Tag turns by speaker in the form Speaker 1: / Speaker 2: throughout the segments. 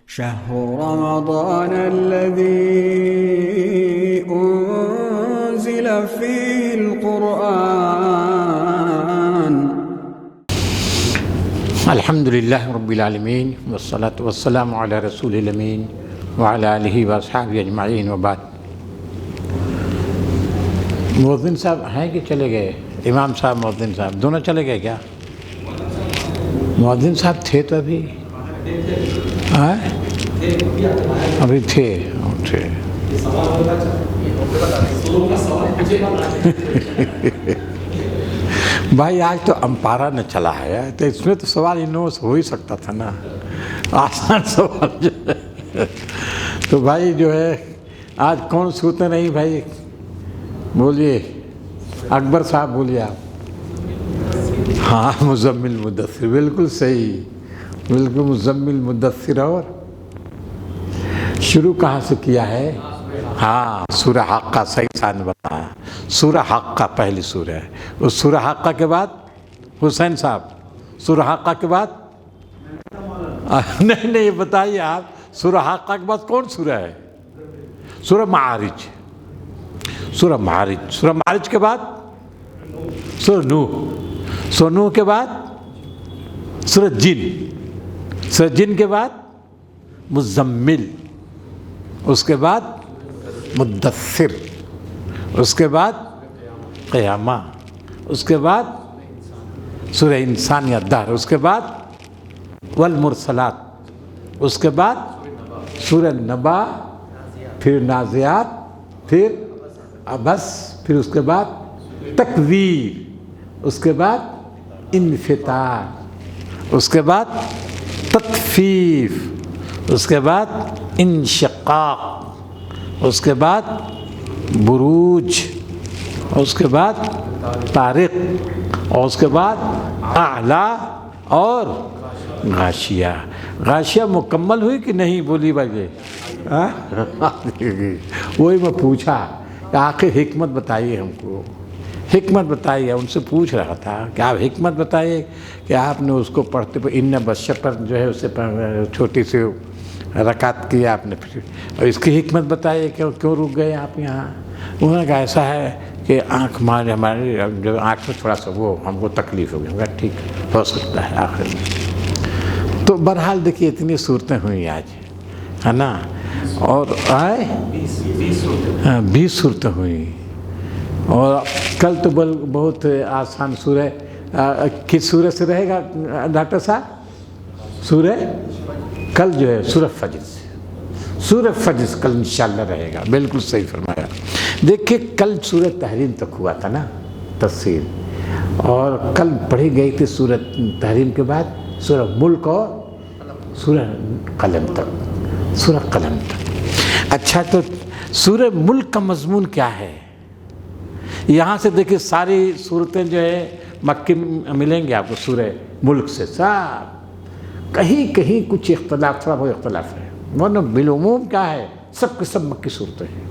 Speaker 1: شهر رمضان الذي أنزل فيه القرآن.
Speaker 2: الحمد لله رب العالمين والصلاة والسلام على رسول الأمين وعلى آله وأصحابه أجمعين وبعد. مؤذن صاحب ہیں کہ چلے گئے؟ امام صاحب مؤذن صاحب دونوں چلے گئے کیا؟ مؤذن صاحب تھے تو ابھی تھے بھائی آج تو امپارہ نہ چلا ہے تو اس میں تو سوال انہوں سے ہو ہی سکتا تھا نا، آسان سوال جو ہے. تو بھائی جو ہے آج کون سوتے نہیں بھائی؟ بولیے اکبر صاحب، بولیے آپ. ہاں مزمل مدثر، بالکل صحیح، بالکل مزمل مدثر. اور شروع کہاں سے کیا ہے؟ ہاں سورہ حقہ، صحیح سان بتایا. سورہ حقہ پہلی سورہ ہے. اس سورہ حقہ کے بعد حسین صاحب، سورہ حقہ کے بعد نہیں یہ بتائیے آپ، سورہ حقہ کے بعد کون سورہ ہے؟ سورہ معارج. سورہ معارج، سورہ معارج کے بعد سورہ نوح، سورہ نوح کے بعد سورہ جن، سورہ جن کے بعد مزمل، اس کے بعد مدثر، اس کے بعد قیامہ، اس کے بعد سورہ انسان یا دہر، اس کے بعد والمرسلات، اس کے بعد سورہ نبا، پھر نازعات، پھر عبس، پھر اس کے بعد تکویر، اس کے بعد انفطار، اس کے بعد تطفیف، اس کے بعد انشقاق، اس کے بعد بروج، اس کے بعد طارق، اور اس کے بعد اعلیٰ اور غاشیہ. غاشیہ مکمل ہوئی کہ نہیں؟ بولی بھائی. وہی میں پوچھا کہ آخر حکمت بتائیے ہم کو، حکمت بتائیے. ان سے پوچھ رہا تھا کہ آپ حکمت بتائیے کہ آپ نے اس کو پڑھتے پہ ان بشر پر جو ہے اسے چھوٹی سی رکعت کی آپ نے، اور اس کی حکمت بتائیے کہ کیوں رک گئے آپ یہاں. انہوں نے کہا ایسا ہے کہ آنکھ ہماری جو آنکھ میں تھوڑا سا وہ ہم کو تکلیف ہو گئی. ٹھیک ہو سکتا ہے آخر میں. تو بہرحال دیکھیے اتنی صورتیں ہوئیں آج، ہے نا. اور آئے 20 صورتیں ہوئیں. اور کل تو بہت آسان سورہ، کس سورہ سے رہے گا ڈاکٹر صاحب؟ سورہ کل جو ہے سورہ فجر سے، سورہ فجر سے کل انشاءاللہ رہے گا. بالکل صحیح فرمایا. دیکھیں کل سورہ تحریم تک ہوا تھا نا تفسیر، اور کل پڑھی گئی تھی سورہ تحریم کے بعد سورہ ملک اور سورہ قلم تک، سورہ قلم تک. اچھا تو سورہ ملک کا مضمون کیا ہے؟ یہاں سے دیکھیں ساری صورتیں جو ہے مکی ملیں گے آپ کو سورہ ملک سے. سب کہیں کہیں کچھ اختلاف، تھوڑا بہت اختلاف ہے، ورنہ بالعموم کیا ہے سب کے سب مکی صورتیں ہیں.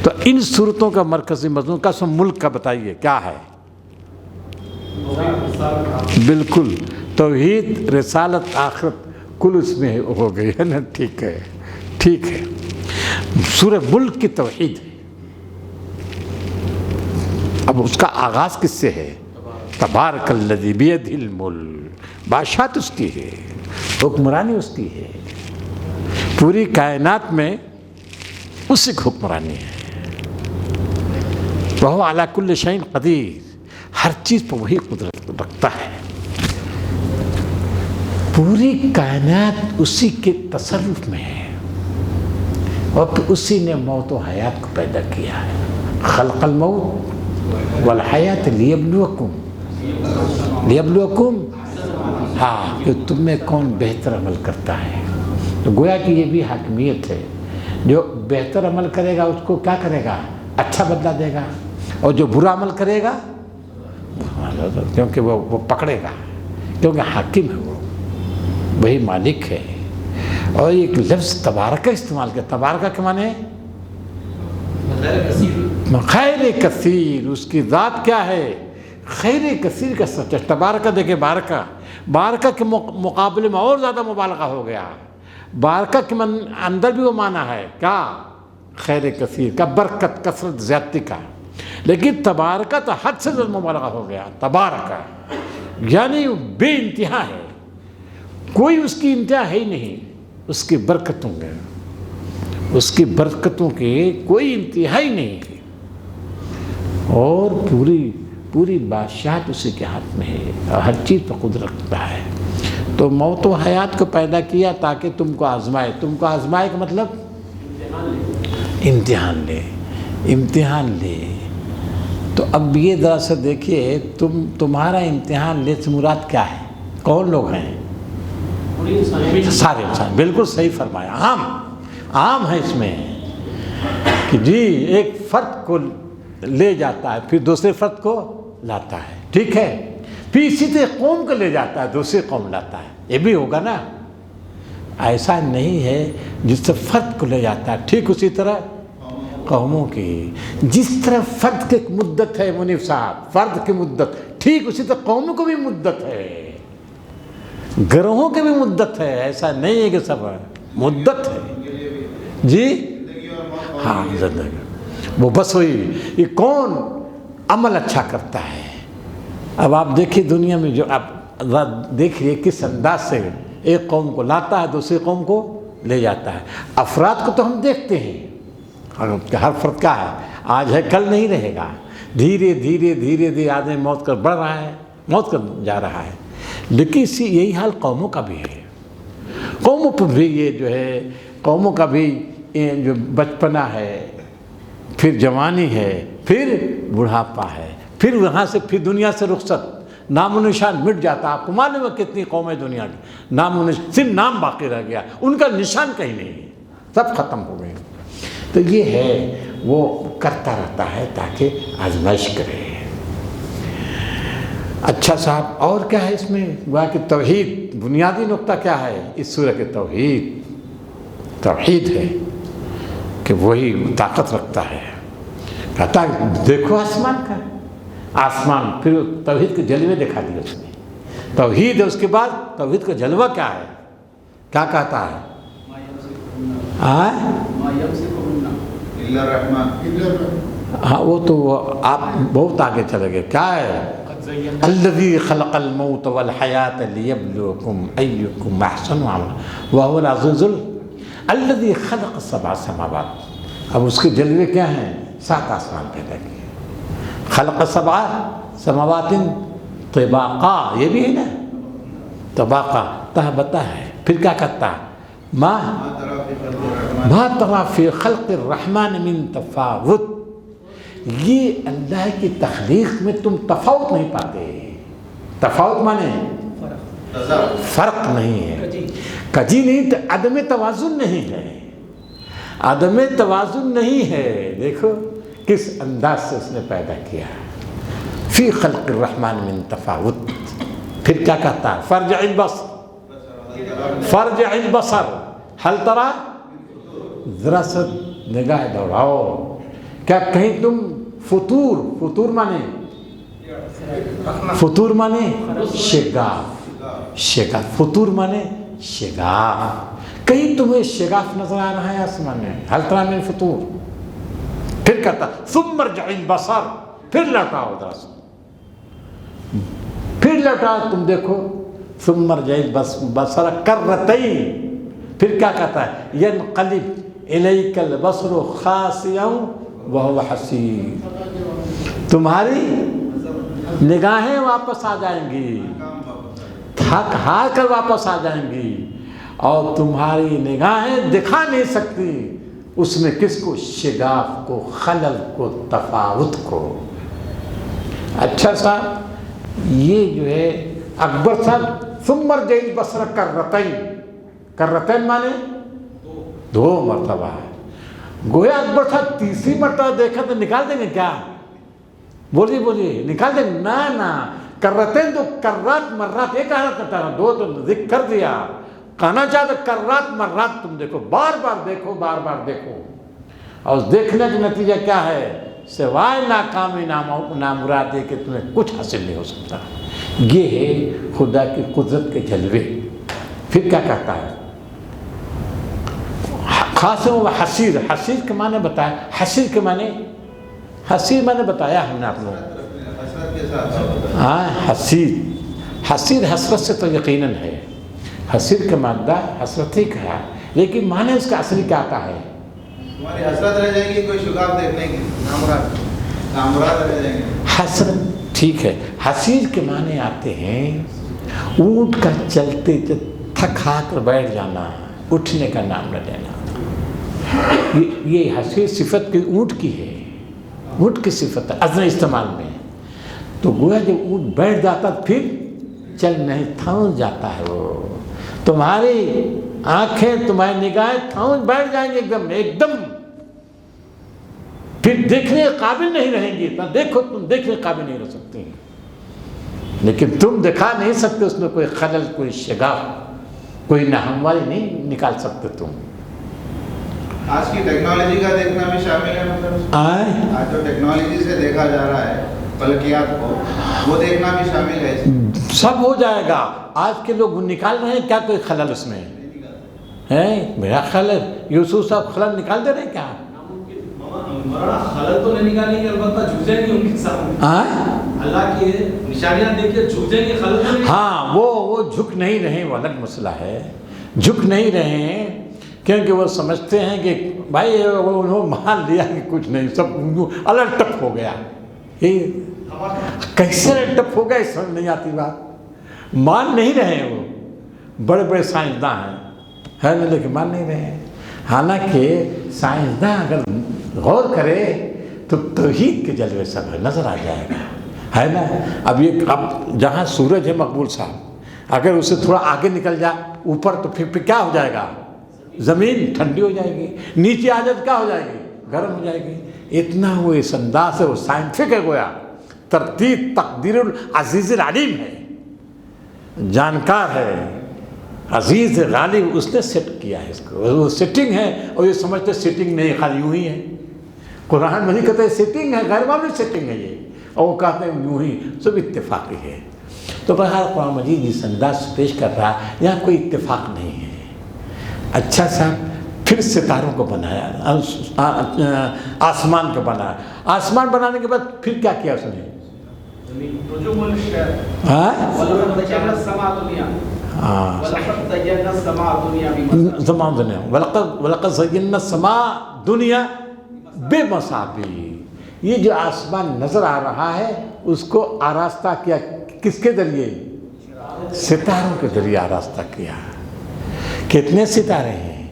Speaker 2: تو ان صورتوں کا مرکزی مضمون کا سب ملک کا بتائیے کیا ہے؟ بالکل توحید، رسالت، آخرت کل اس میں ہو گئی ہے نا. ٹھیک ہے، ٹھیک ہے. سورہ ملک کی توحید ہے. اب اس کا آغاز کس سے ہے؟ تبارک الذی بیدہ الملک. بادشاہت اس کی ہے، حکمرانی اس کی ہے، پوری کائنات میں اسی کی حکمرانی ہے. وہو علی کل شیء قدیر. ہر چیز پر وہی قدرت رکھتا ہے. پوری کائنات اسی کے تصرف میں ہے، اور پھر اسی نے موت و حیات کو پیدا کیا ہے. خلق الموت والحیات لیبلوکم، لیبلوکم، ہاں کہ تم میں کون بہتر عمل کرتا ہے. تو گویا کہ یہ بھی حاکمیت ہے، جو بہتر عمل کرے گا اس کو کیا کرے گا؟ اچھا بدلہ دے گا، اور جو برا عمل کرے گا کیونکہ وہ پکڑے گا، کیونکہ حاکم ہے، وہ وہی مالک ہے. اور ایک لفظ تبارک استعمال کیا. تبارک کے معنی خیر کثیر. اس کی ذات کیا ہے؟ خیر کثیر کا سچ. تبارک دیکھیں، بارکہ، بارکہ کے مقابلے میں اور زیادہ مبالغہ ہو گیا. بارکہ کے اندر بھی وہ معنی ہے کیا؟ خیر کثیر کا، برکت، کثرت، زیادتی کا. لیکن تبارکہ تو حد سے زیادہ مبالغہ ہو گیا. تبارکہ یعنی بے انتہا ہے، کوئی اس کی انتہا ہے ہی نہیں. اس کی برکتوں کے، اس کی برکتوں کی کوئی انتہا ہی نہیں ہے، اور پوری بادشاہت اسی کے ہاتھ میں ہے، اور ہر چیز پر قدرت رکھتا ہے. تو موت و حیات کو پیدا کیا تاکہ تم کو آزمائے. تم کو آزمائے کا مطلب امتحان لے، امتحان لے. تو اب یہ ذرا سا دیکھیے، تمہارا امتحان لے سے مراد کیا ہے؟ کون لوگ ہیں؟ سارے انسان. بالکل صحیح فرمایا. عام ہے اس میں کہ جی ایک فرد کو لے جاتا ہے پھر دوسرے فرد کو لاتا ہے، ٹھیک ہے. پھر اسی طرح قوم کو لے جاتا ہے دوسری قوم لاتا ہے. یہ بھی ہوگا نا. ایسا نہیں ہے جس طرح فرد کو لے جاتا ہے ٹھیک اسی طرح قوموں کی. جس طرح فرد کی ایک مدت ہے منیف صاحب، فرد کی مدت، ٹھیک اسی طرح قوموں کو بھی مدت ہے، گروہوں کی بھی مدت ہے. ایسا نہیں ہے کہ سب مدت ہے. جی ہاں زندگی وہ بس ہوئی. یہ کون عمل اچھا کرتا ہے. اب آپ دیکھیے دنیا میں جو آپ دیکھیے کس انداز سے ایک قوم کو لاتا ہے دوسری قوم کو لے جاتا ہے. افراد کو تو ہم دیکھتے ہیں، ہر فرد کا ہے، آج ہے کل نہیں رہے گا. دھیرے دھیرے آدمی موت کر بڑھ رہا ہے، موت کر جا رہا ہے. لیکن یہی حال قوموں کا بھی ہے. قوموں پر بھی یہ جو ہے، قوموں کا بھی جو بچپنا ہے، پھر جوانی ہے، پھر بڑھاپا ہے، پھر وہاں سے پھر دنیا سے رخصت، نام و نشان مٹ جاتا. آپ کو معلوم ہے کتنی قومیں دنیا کی نام و نشان، صرف نام باقی رہ گیا، ان کا نشان کہیں نہیں، سب ختم ہو گئے. تو یہ ہے وہ کرتا رہتا ہے تاکہ آزمائش کرے. اچھا صاحب اور کیا ہے اس میں؟ وہ کہ توحید بنیادی نقطہ کیا ہے اس سورہ کے؟ توحید ہے کہ وہی طاقت رکھتا ہے. کہتا ہے دیکھو آسمان کا، آسمان، پھر توحید کے جلوے دکھا دیے اس نے. توحید ہے، اس کے بعد توحید کا جلوہ کیا ہے؟ کیا کہتا ہے؟ ہاں وہ تو آپ بہت آگے چلے گئے. کیا ہے؟ الذی خلق الموت والحیات لیبلوکم ایکم احسن عملا وہو العزیز الذی خلق 7 سماوات. اب اس کے جلوے کیا ہیں؟ 7 آسمان پیدا کیے. خلق 7 سماوات طباقا، یہ بھی ہے نا طباقا، تہبتا ہے. پھر کیا کرتا ہے؟ ما ترى فی خلق الرحمن من تفاوت. یہ اللہ کی تخلیق میں تم تفاوت نہیں پاتے. تفاوت مانے فرق نہیں ہے، کجی نہیں، عدم توازن نہیں ہے، عدم توازن نہیں ہے. دیکھو کس انداز سے اس نے پیدا کیا. فی خلق الرحمن من تفاوت. پھر کیا کہتا ہے؟ فرجع البصر هل ترى، ذرا سا نگاہ دوڑاؤ، کیا کہیں تم فطور مانے شگاف، فطور مانے شگاف، کہیں تمہیں شگاف نظر آ رہا ہے آسمان میں؟ هل ترى من فطور. پھر کہتا ثم ارجع البصر، پھر لوٹاؤ ذرا سا، پھر لوٹاؤ تم دیکھو. ثم ارجع البصر کرتين. پھر کیا کہتا ہے؟ ينقلب الیک البصر خاسئا وهو حسیر. تمہاری نگاہیں واپس آ جائیں گی، تھک ہار کر واپس آ جائیں گی، اور تمہاری نگاہیں دکھا نہیں سکتی اس میں کس کو؟ شگاف کو، خلل کو، تفاوت کو. اچھا صاحب یہ جو ہے اکبر صاحب ثم ارجع البصر کرتين مانے 2 مرتبہ ہے. گویا اکبر صاحب تیسری مرتبہ دیکھا تو نکال دیں گے کیا؟ بولیے نکال دیں گے؟ نا کرتين تو کرات مرات ایک حالت کرتا ہے، 2 تو ذکر کر دیا. کہنا چاہتا کرات مرات تم دیکھو، بار بار دیکھو. اور دیکھنے کا نتیجہ کیا ہے؟ سوائے ناکامی نامرادی کہ تمہیں کچھ حاصل نہیں ہو سکتا. یہ ہے خدا کی قدرت کے جلوے. پھر کیا کہتا ہے؟ خاص وہ حسیر، حسیر کے معنی بتایا، حسیر کے معنی، حسیر میں نے بتایا ہم نے آپ لوگوں، ہاں حسیر، حسیر حسرت سے تو یقیناً ہے، حسیر کا مادہ حسرت ہی کا ہے، لیکن معنی اس کا اصلی کیا آتا ہے؟
Speaker 3: ہماری حسرت رہ جائے گی کوئی شگاف دیکھنے کی، نامراد رہ جائیں گے۔
Speaker 2: حسرت ٹھیک ہے، حسیر کے معنی آتے ہیں اونٹ کا چلتے تھک ہا کر بیٹھ جانا، اٹھنے کا نام نہ لینا، یہ حسیر صفت کی اونٹ کی ہے، اونٹ کی صفت ہے ازن استعمال میں، تو گویا جب اونٹ بیٹھ جاتا پھر چل نہیں، تھم جاتا ہے وہ، تمہاری آنکھیں تمہاری نگاہیں تھم بیٹھ جائیں گے ایک دم، پھر دیکھنے کے قابل نہیں رہیں گی، نہ دیکھو تم دیکھنے کے قابل نہیں رہ سکتی، لیکن تم دکھا نہیں سکتے اس میں کوئی خلل، کوئی شگاف، کوئی ناہمواری نہیں نکال سکتے تم۔
Speaker 3: آج کی ٹیکنالوجی کا دیکھنا بھی شامل ہے، مطلب آج جو ٹیکنالوجی سے دیکھا جا رہا ہے فلکیات کو، وہ دیکھنا بھی شامل ہے،
Speaker 2: سب ہو جائے گا۔ آج کے لوگ نکال رہے ہیں کیا کوئی خلل اس میں ہے؟ میرا خیال ہے یوسف صاحب خلل نکال دے رہے ہیں کیا؟
Speaker 4: خلل تو نہیں نکالیں گے، البتہ جھوجیں گے ان کے سامنے، اللہ کی نشانیاں دیکھ کے جھوجیں گے، خلل تو نہیں۔
Speaker 2: ہاں وہ جھک نہیں رہے، وہ الگ مسئلہ ہے، جھک نہیں رہے ہیں کیونکہ وہ سمجھتے ہیں کہ بھائی انہوں مان لیا کہ کچھ نہیں، سب الٹ ٹپ ہو گیا، یہ کیسے الٹ ٹپ ہو گیا اس سمجھ نہیں آتی بات، مان نہیں رہے ہیں، وہ بڑے بڑے سائنسداں ہیں لیکن مان نہیں رہے ہیں، حالانکہ سائنسداں اگر غور کرے تو توحید کے جلوے سب نظر آ جائے گا، ہے نا؟ اب جہاں سورج ہے مقبول صاحب، اگر اسے تھوڑا آگے نکل جائے اوپر تو پھر کیا ہو جائے گا؟ زمین ٹھنڈی ہو جائے گی، نیچے آ جائے کیا ہو جائے گی؟ گرم ہو جائے گی۔ اتنا وہ اس انداز سے وہ سائنٹفک ہے، گویا ترتیب تقدیر العزیز العلیم ہے، جانکار ہے، عزیز غالب، اس نے سیٹ کیا ہے اس کو، وہ سیٹنگ ہے، اور یہ سمجھتے سیٹنگ نہیں خالی یوں ہی ہے، قرآن مجید کہتے ہیں سیٹنگ ہے، غیر معمولی سیٹنگ ہے یہ، اور وہ کہتے ہیں یوں ہی، سب اتفاقی ہے۔ تو بہرحال قرآن مجید اس انداز سے پیش کر رہا ہے، یہاں کوئی اتفاق نہیں ہے۔ اچھا سا پھر ستاروں کو بنایا، آسمان کو بنایا، آسمان بنانے کے بعد پھر کیا کیا اس نے؟ وَلَقَدْ زَيَّنَّا السَّمَاءَ دُنْيَا بِمَصَابِيحَ، یہ جو آسمان نظر آ رہا ہے اس کو آراستہ کیا کس کے ذریعے؟ ستاروں کے ذریعے آراستہ کیا۔ کتنے ستارے ہیں؟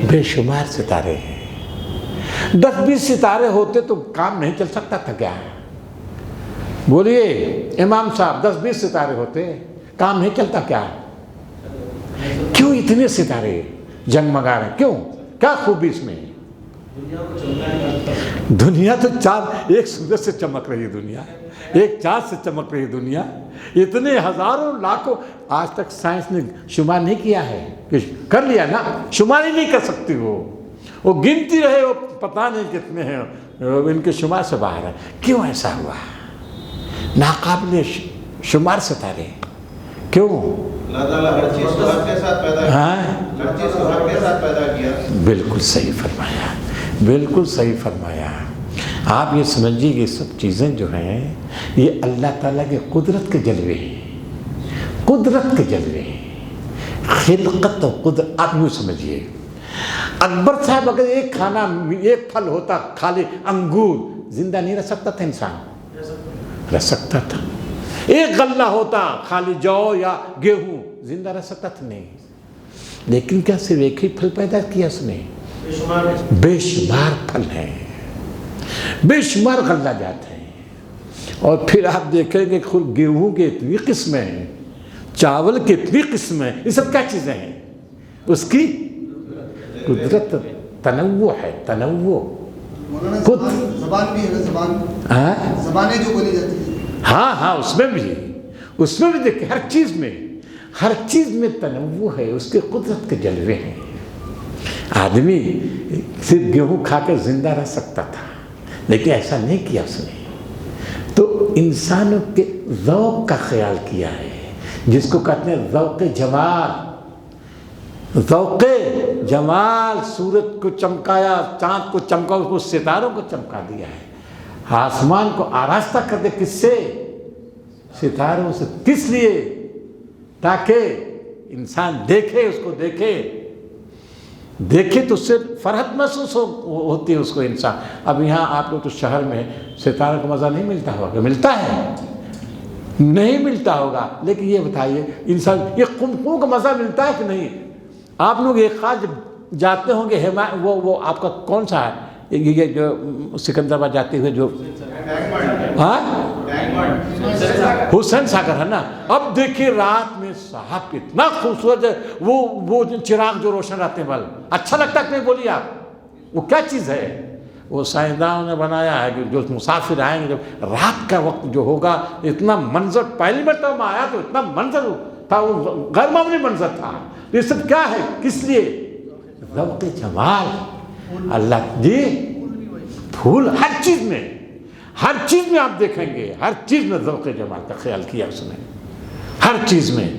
Speaker 2: بے شمار ستارے ہیں۔ 10-20 ستارے ہوتے تو کام نہیں چل سکتا تھا کیا؟ بولیے امام صاحب، 10-20 ستارے ہوتے کام نہیں چلتا کیا؟ کیوں اتنے ستارے جگمگا رہے ہیں؟ کیوں؟ کیا خوبی اس میں؟ دنیا تو چاند، ایک سورج سے چمک رہی ہے دنیا، ایک چاند سے چمک رہی ہے دنیا، اتنے ہزاروں لاکھوں، آج تک سائنس نے شمار نہیں کیا ہے، کر لیا نا، شمار ہی نہیں کر سکتی وہ گنتی رہے، وہ پتہ نہیں کتنے ہیں، ان کے شمار سے باہر ہے۔ کیوں ایسا ہوا؟ ناقابل شمار ستارے، کیوں؟
Speaker 3: اللہ تعالیٰ ہر چیز سبب کے ساتھ پیدا کیا، ہر چیز سبب کے ساتھ پیدا کیا۔
Speaker 2: بالکل صحیح فرمایا، بالکل صحیح فرمایا۔ آپ یہ سمجھیے کہ سب چیزیں جو ہیں یہ اللہ تعالیٰ کے قدرت کے جلوے ہیں، قدرت کے جلوے ہیں، خلقت و قدرت۔ آپ یوں سمجھیے، اکبر صاحب اگر ایک کھانا، ایک پھل ہوتا خالی انگور، زندہ نہیں رہ سکتا تھا انسان؟ رہ سکتا تھا۔ ایک غلہ ہوتا خالی جو یا گیہوں، زندہ رہ سکتا تھا؟ نہیں۔ لیکن کیا صرف ایک ہی پھل پیدا کیا اس نے؟ بے شمار پھل ہیں، بے شمار غلہ جات ہیں، اور پھر آپ دیکھیں کہ گیہوں کی اتنی قسمیں ہیں، چاول کی اتنی قسمیں، یہ سب کیا چیزیں ہیں؟ اس کی قدرت، تنوع ہے، تنوع۔
Speaker 5: زبان بھی ہے نا، زبانیں جو بولی جاتی ہیں،
Speaker 2: ہاں اس میں بھی دیکھیں، ہر چیز میں تنوع ہے، اس کے قدرت کے جلوے ہیں۔ آدمی صرف گیہوں کھا کر زندہ رہ سکتا تھا، لیکن ایسا نہیں کیا اس نے، تو انسانوں کے ذوق کا خیال کیا ہے، جس کو کہتے ہیں ذوق جمال، ذوقِ جمال سورج کو چمکایا, چاند کو چمکا, اس کو ستاروں کو چمکا دیا ہے, آسمان کو آراستہ کر دے. کس سے؟ ستاروں سے. کس لیے؟ تاکہ انسان دیکھے, اس کو دیکھے تو اس سے فرحت محسوس ہوتی ہے اس کو انسان. اب یہاں آپ لوگ تو شہر میں ستاروں کو مزہ نہیں ملتا ہوگا, ملتا ہے؟ نہیں ملتا ہوگا. لیکن یہ بتائیے انسان یہ قمقوں کا مزہ ملتا ہے کہ نہیں؟ آپ لوگ ایک خاص جاتے ہوں گے, وہ آپ کا کون سا ہے یہ جو سکندرآباد جاتے ہوئے جو حسین ساگر ہے نا. اب دیکھیے رات میں صاحب اتنا خوبصورت ہے وہ چراغ جو روشن رہتے ہیں, بل اچھا لگتا ہے کہ نہیں؟ بولیے آپ, وہ کیا چیز ہے؟ وہ سائنسدانوں نے بنایا ہے کہ جو مسافر آئیں گے جب رات کا وقت جو ہوگا, اتنا منظر پہلی مرتبہ میں آیا تو اتنا منظر تھا, وہ غیر معمولی منظر تھا. یہ سب کیا ہے؟ کس لیے؟ ذوق جمال. اللہ جی پھول ہر چیز میں آپ دیکھیں گے, ہر چیز میں ذوق جمال کا خیال کیا اس نے, ہر چیز میں.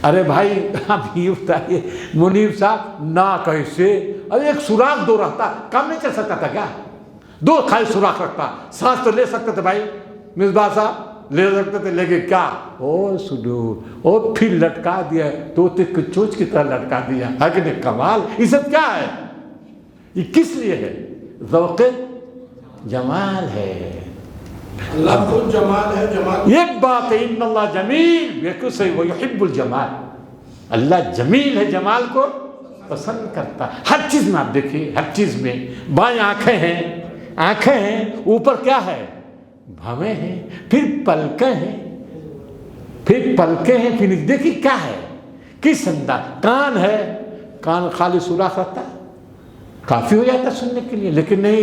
Speaker 2: ارے بھائی آپ یہ بتائیے منیب صاحب نہ کیسے, ارے ایک سوراخ دو رہتا, کام نہیں چل سکتا تھا کیا؟ دو خالی سوراخ رکھتا, سانس تو لے سکتے تھے بھائی مصباح صاحب, لے سکتے تھے, لیکن کیا او سڈور, او پھر لٹکا دیا, طوطے کی چونچ کی طرح لٹکا دیا. ہے کہ نہیں کمال؟ یہ سب کیا ہے؟ یہ کس لیے ہے؟ ذوق جمال ہے.
Speaker 6: اللہ خود جمال ہے. جمال
Speaker 2: ایک بات ہے, ان اللہ جمیل, بالکل صحیح, وہ یحب الجمال. اللہ جمیل ہے, جمال کو پسند کرتا. ہر چیز میں آپ دیکھیے, ہر چیز میں. بائیں آنکھیں ہیں, اوپر کیا ہے؟ بھویں ہیں, پھر پلکیں ہیں, پھر دیکھیے کیا ہے, کس انداز. کان ہے, کان خالی سوراخ رہتا ہے, کافی ہو جاتا ہے سننے کے لیے. لیکن نہیں,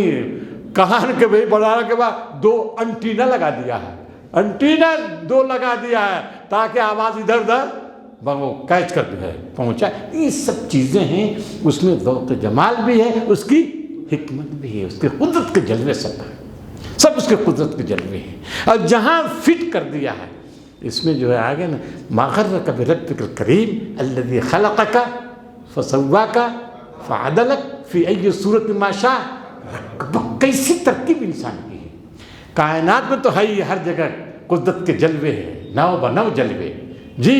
Speaker 2: کان کے بھائی بڑھانے کے بعد دو انٹینا لگا دیا ہے, دو لگا دیا ہے تاکہ آواز ادھر وہ کیچ کر جو ہے پہنچا. یہ سب چیزیں ہیں, اس میں ذوق جمال بھی ہے, اس کی حکمت بھی ہے, اس کے قدرت کے جلوے سب اس کے قدرت کے جلوے ہیں. اور جہاں فٹ کر دیا ہے اس میں جو ہے آگے نا, ما غرک بربک الکریم الذی خلقک فسواک فعدلک فی ای صورت ما شاء. کیسی ترکیب انسان کی ہے. کائنات میں تو ہے ہی ہر جگہ قدرت کے جلوے ہیں, نو بنو جلوے. جی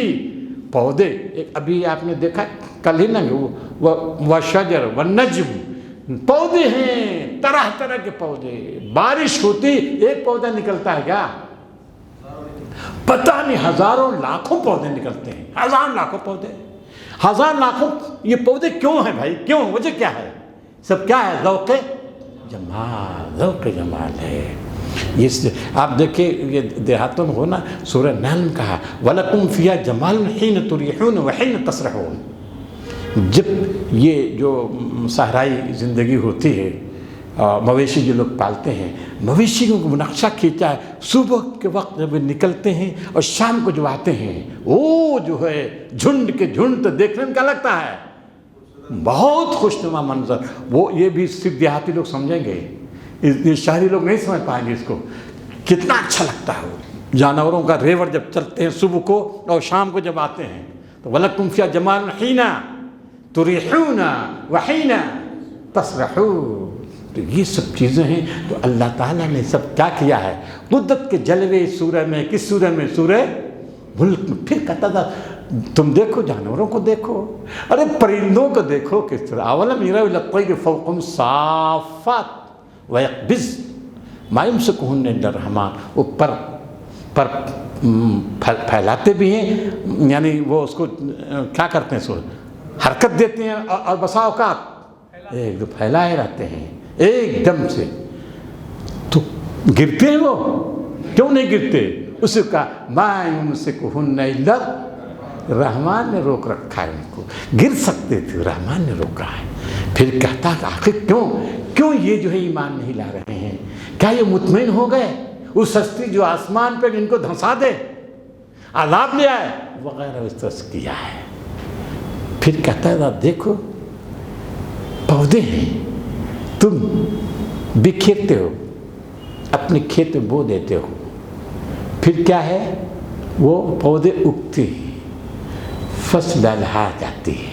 Speaker 2: پودے, ابھی آپ نے دیکھا کل ہی نا وشجر والنجم, پودے ہیں طرح طرح کے پودے. بارش ہوتی ایک پودا نکلتا ہے کیا؟ پتہ نہیں ہزاروں لاکھوں پودے نکلتے ہیں, ہزار لاکھوں پودے, ہزار لاکھوں. یہ پودے کیوں ہیں بھائی, کیوں, وجہ کیا ہے؟ سب کیا ہے؟ ذوق جمال ہے. یہ آپ دیکھیں یہ دیہاتوں میں ہونا, سورہ نحل میں کہا وَلَكُمْ فِيهَا جَمَالٌ حِينَ تُرِيحُونَ وَحِينَ تَسْرَحُونَ. جب یہ جو صحرائی زندگی ہوتی ہے, مویشی جو لوگ پالتے ہیں, مویشیوں کو نقشہ کھینچا ہے. صبح کے وقت جب نکلتے ہیں اور شام کو جو آتے ہیں, وہ جو ہے جھنڈ کے جھنڈ تو دیکھنے میں کیا لگتا ہے؟ بہت خوشنما منظر. وہ یہ بھی صرف دیہاتی لوگ سمجھیں گے, شہری لوگ نہیں سمجھ پائیں گے اس کو. کتنا اچھا لگتا ہے وہ جانوروں کا ریوڑ جب چلتے ہیں صبح کو اور شام کو جب آتے ہیں تو وَلَكُمْ فِيهَا جَمَالٌ حِينَ تُرِيحُونَ وَحِينَ تَسْرَحُونَ. تو یہ سب چیزیں ہیں. تو اللہ تعالیٰ نے سب کیا کیا ہے؟ قدرت کے جلوے سورہ میں. کس سورہ میں؟ سورہ ملک میں. پھر کہتا تھا تم دیکھو جانوروں کو دیکھو, ارے پرندوں کو دیکھو کس طرح. اولم یروا الی الطیر فوقہم صافات ویقبضن ما یمسکہن الا الرحمن. وہ پر پھیلاتے بھی ہیں, یعنی وہ اس کو کیا کرتے ہیں, سو حرکت دیتے ہیں, اور بسا اوقات ایک دم پھیلائے رہتے ہیں ایک دم سے. تو گرتے ہیں وہ, کیوں نہیں گرتے؟ اس کا ما یمسکہن الا رحمان نے روک رکھا ہے ان کو. گر سکتے تھے, رحمان نے روکا ہے. پھر کہتا کہ آخر کیوں یہ جو ہے ایمان نہیں لا رہے ہیں؟ کیا یہ مطمئن ہو گئے اس ہستی جو آسمان پہ ان کو دھنسا دے, عذاب لے آئے وغیرہ, اس طرح کیا ہے. پھر کہتا ہے دیکھو پودے ہیں, تم بکھیرتے ہو, اپنے کھیت میں بو دیتے ہو, پھر کیا ہے وہ پودے اگتے ہیں, فصل لہا جاتی ہے.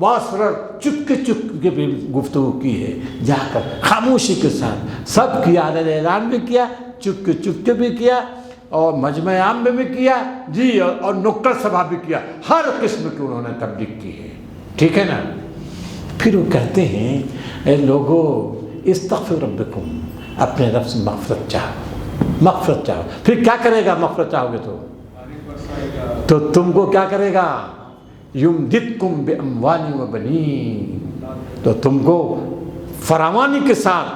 Speaker 2: واسرر چپ کے بھی گفتگو کی ہے، جا کر خاموشی کے ساتھ سب کیا، اعلان بھی کیا، چپ کے بھی کیا، اور مجمع عام میں بھی کیا جی، اور نکڑ سبھا بھی کیا، ہر قسم کی انہوں نے تبلیغ کی ہے، ٹھیک ہے نا۔ پھر وہ کہتے ہیں اے لوگو استغفر ربکم، اپنے رب سے مغفرت چاہو۔ پھر کیا کرے گا مغفرت چاہو گے تو تم کو کیا کرے گا؟ یمددکم باموال و بنین، تو تم کو فراوانی کے ساتھ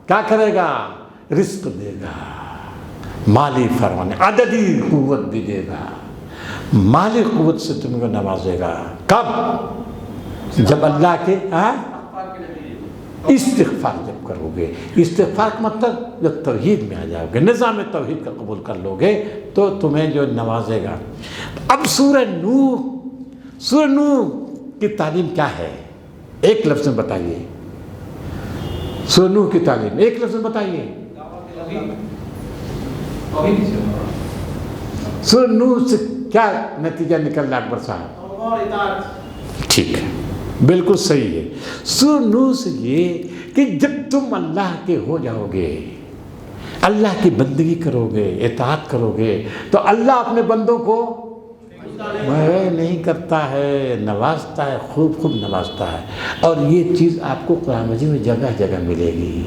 Speaker 2: کیا کرے گا؟ رزق دے گا، مالی فراوانی، عددی قوت بھی دے گا، مالی قوت سے تم کو نوازے گا۔ کب؟ جب اللہ کے استغفار جب کرو گے، استغفار کا مطلب جب توحید میں آ جاؤ گے، نظام توحید کا قبول کر لو گے تو تمہیں جو نوازے گا۔ اب سورہ نوح کی تعلیم کیا ہے؟ ایک لفظ میں بتائیے، سورہ نوح کی تعلیم ایک لفظ میں بتائیے۔ سورہ نوح سے کیا نتیجہ نکل رہا اکبر صاحب؟ ٹھیک ہے، بالکل صحیح ہے۔ سورہ نوح سے یہ کہ جب تم اللہ کے ہو جاؤ گے، اللہ کی بندگی کرو گے، اطاعت کرو گے، تو اللہ اپنے بندوں کو نہیں کرتا ہے، نوازتا ہے، خوب نوازتا ہے۔ اور یہ چیز آپ کو قرآن مجید میں جگہ جگہ ملے گی۔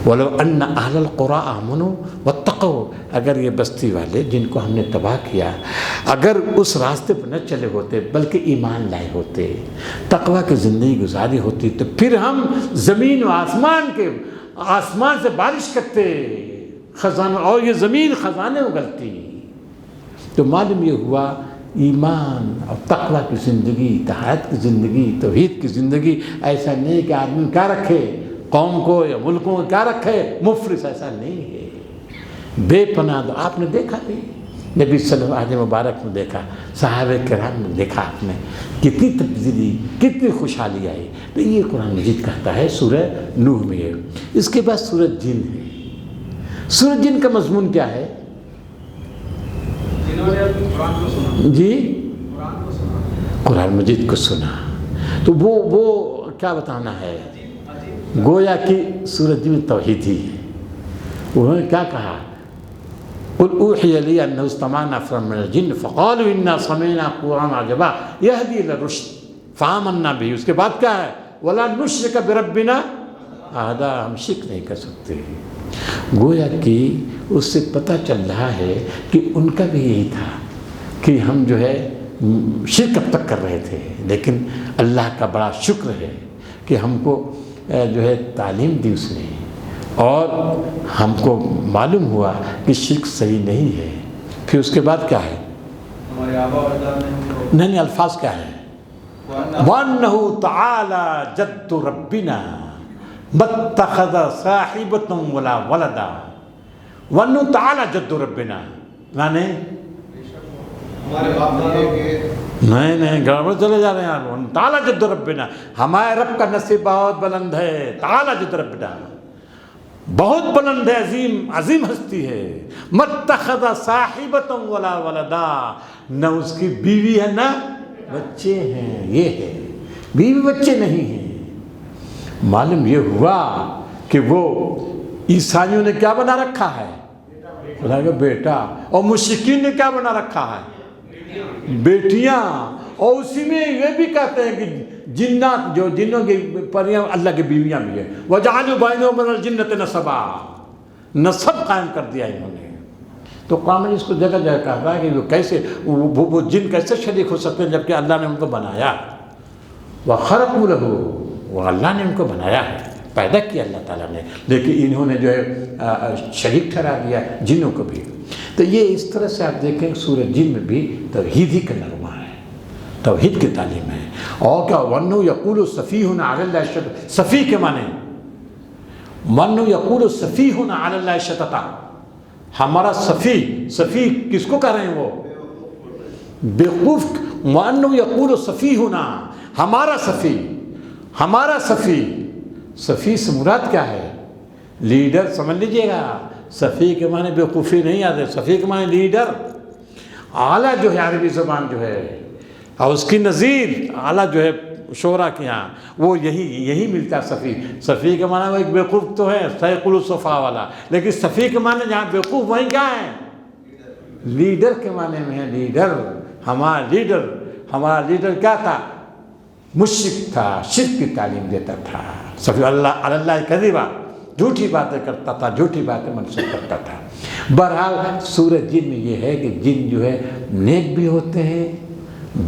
Speaker 2: وَلَوْ أَنَّ أَهْلَ الْقُرَىٰ آمَنُوا وَاتَّقَوْا، اگر یہ بستی والے جن کو ہم نے تباہ کیا اگر اس راستے پر نہ چلے ہوتے بلکہ ایمان لائے ہوتے، تقویٰ کی زندگی گزاری ہوتی، تو پھر ہم زمین و آسمان سے بارش کرتے خزانوں، اور یہ زمین خزانے اگلتی۔ تو معلوم یہ ہوا ایمان اور تقویٰ کی زندگی، طاعت کی زندگی، توحید کی زندگی ایسا نہیں کہ آدمی کیا رکھے، قوم کو یا ملکوں کو کیا رکھے مفلس، ایسا نہیں ہے، بے پناہ۔ آپ نے دیکھا بھی نبی صلی اللہ علیہ مبارک میں دیکھا، صحابہ کرام نے دیکھا، آپ نے کتنی تبدیلی، کتنی خوشحالی آئی۔ تو یہ قرآن مجید کہتا ہے سورہ نوح میں ہے۔ اس کے بعد سورہ جن ہے۔ سورہ جن کا مضمون کیا ہے؟ جی، قرآن مجید کو سنا تو وہ کیا بتانا ہے؟ گویا کہ سورہ جن توحید ہی ہے۔ انہوں نے کیا کہا؟ قل اوحی لی انہ استمع نفر من الجن فقالوا انا سمعنا قرآنا عجبا یہدی الی الرشد فآمنا بہ۔ اس کے بعد کیا ہے؟ ولا نشرک بربنا احدا، ہم شرک نہیں کر سکتے۔ گویا کہ اس سے پتہ چل رہا ہے کہ ان کا بھی یہی تھا کہ ہم جو ہے شرک اب تک کر رہے تھے، لیکن اللہ کا بڑا شکر ہے کہ ہم کو جو ہے تعلیم دی اس نے، اور ہم کو معلوم ہوا کہ شرک صحیح نہیں ہے۔ پھر اس کے بعد کیا ہے؟ نہیں الفاظ کیا ہے؟ وَأَنَّهُ تَعَالَى جَدُّ رَبِّنَا مَتَّخَذَ صَاحِبَةً وَلَا وَلَدًا وَأَنَّهُ تَعَالَى جَدُّ رَبِّنَا، نہیں گڑبڑ چلے جا رہے ہیں آپ۔ تعالیٰ جد ربنا، ہمارے رب کا نصیب بہت بلند ہے، تعالیٰ جد ربنا بہت بلند ہے، عظیم ہستی ہے۔ متخذ صاحبۃ ولا ولدا، نہ اس کی بیوی ہے نہ بچے ہیں، یہ ہے، بیوی بچے نہیں ہیں۔ معلوم یہ ہوا کہ وہ عیسائیوں نے کیا بنا رکھا ہے؟ خدا کا بیٹا، اور مشرکین نے کیا بنا رکھا ہے؟ بیٹیاں، اور اسی میں یہ بھی کہتے ہیں کہ جنات، جو جنوں کی پریاں اللہ کی بیویاں بھی ہیں، وَجَعَلُوا بَيْنَهُمْ مِنَ الْجِنَّةِ نَسَبًا، نسب قائم کر دیا انہوں نے۔ تو قرآن اس کو جگہ جگہ کہتا ہے کہ وہ کیسے وہ جن کیسے شریک ہو سکتے ہیں جبکہ اللہ نے ان کو بنایا۔ وَخَلَقُوا لَهُ، وہ اللہ نے ان کو بنایا ہے، پیدا کیا اللہ تعالیٰ نے، لیکن انہوں نے جو ہے شریک ٹھہرا دیا جنوں کو بھی۔ تو یہ اس طرح سے آپ دیکھیں سورہ جن میں بھی توحید ہی کا نغمہ ہے، توحید کی تعلیم ہے۔ اور کیا وَأَنَّهُ يَقُولُ سَفِيهٌ عَلَى اللَّهِ شَطَطًا، سفیہ کے معنی وَأَنَّهُ يَقُولُ سَفِيهٌ عَلَى اللَّهِ شَطَطًا، ہمارا سفیہ کس کو کہہ رہے ہیں؟ وہ بیوقوف۔ وَأَنَّهُ يَقُولُ سَفِيهُنَا، ہمارا سفیہ سے مراد کیا ہے؟ لیڈر، سمجھ لیجئے گا، سفیہ کے معنی بیوقوفی نہیں آتے، سفیہ کے معنی لیڈر، اعلیٰ جو ہے عربی زبان جو ہے، اور اس کی نظیر اعلیٰ جو ہے شعرا کے یہاں وہ یہی ملتا ہے صفی. صفی کے معنی وہ ایک بیوقوف تو ہے سیق الصفا والا, لیکن صفی کے معنی جہاں بیوقوف وہیں کیا ہے, لیڈر کے معنی میں ہے. لیڈر, ہمارا لیڈر کیا تھا, مشرک تھا, شرک کی تعلیم دیتا تھا. صفی اللہ کذبا, جھوٹی باتیں کرتا تھا, جھوٹی باتیں منسوخ کرتا تھا. بہرحال سورہ جن میں یہ ہے کہ جن جو ہے نیک بھی ہوتے ہیں,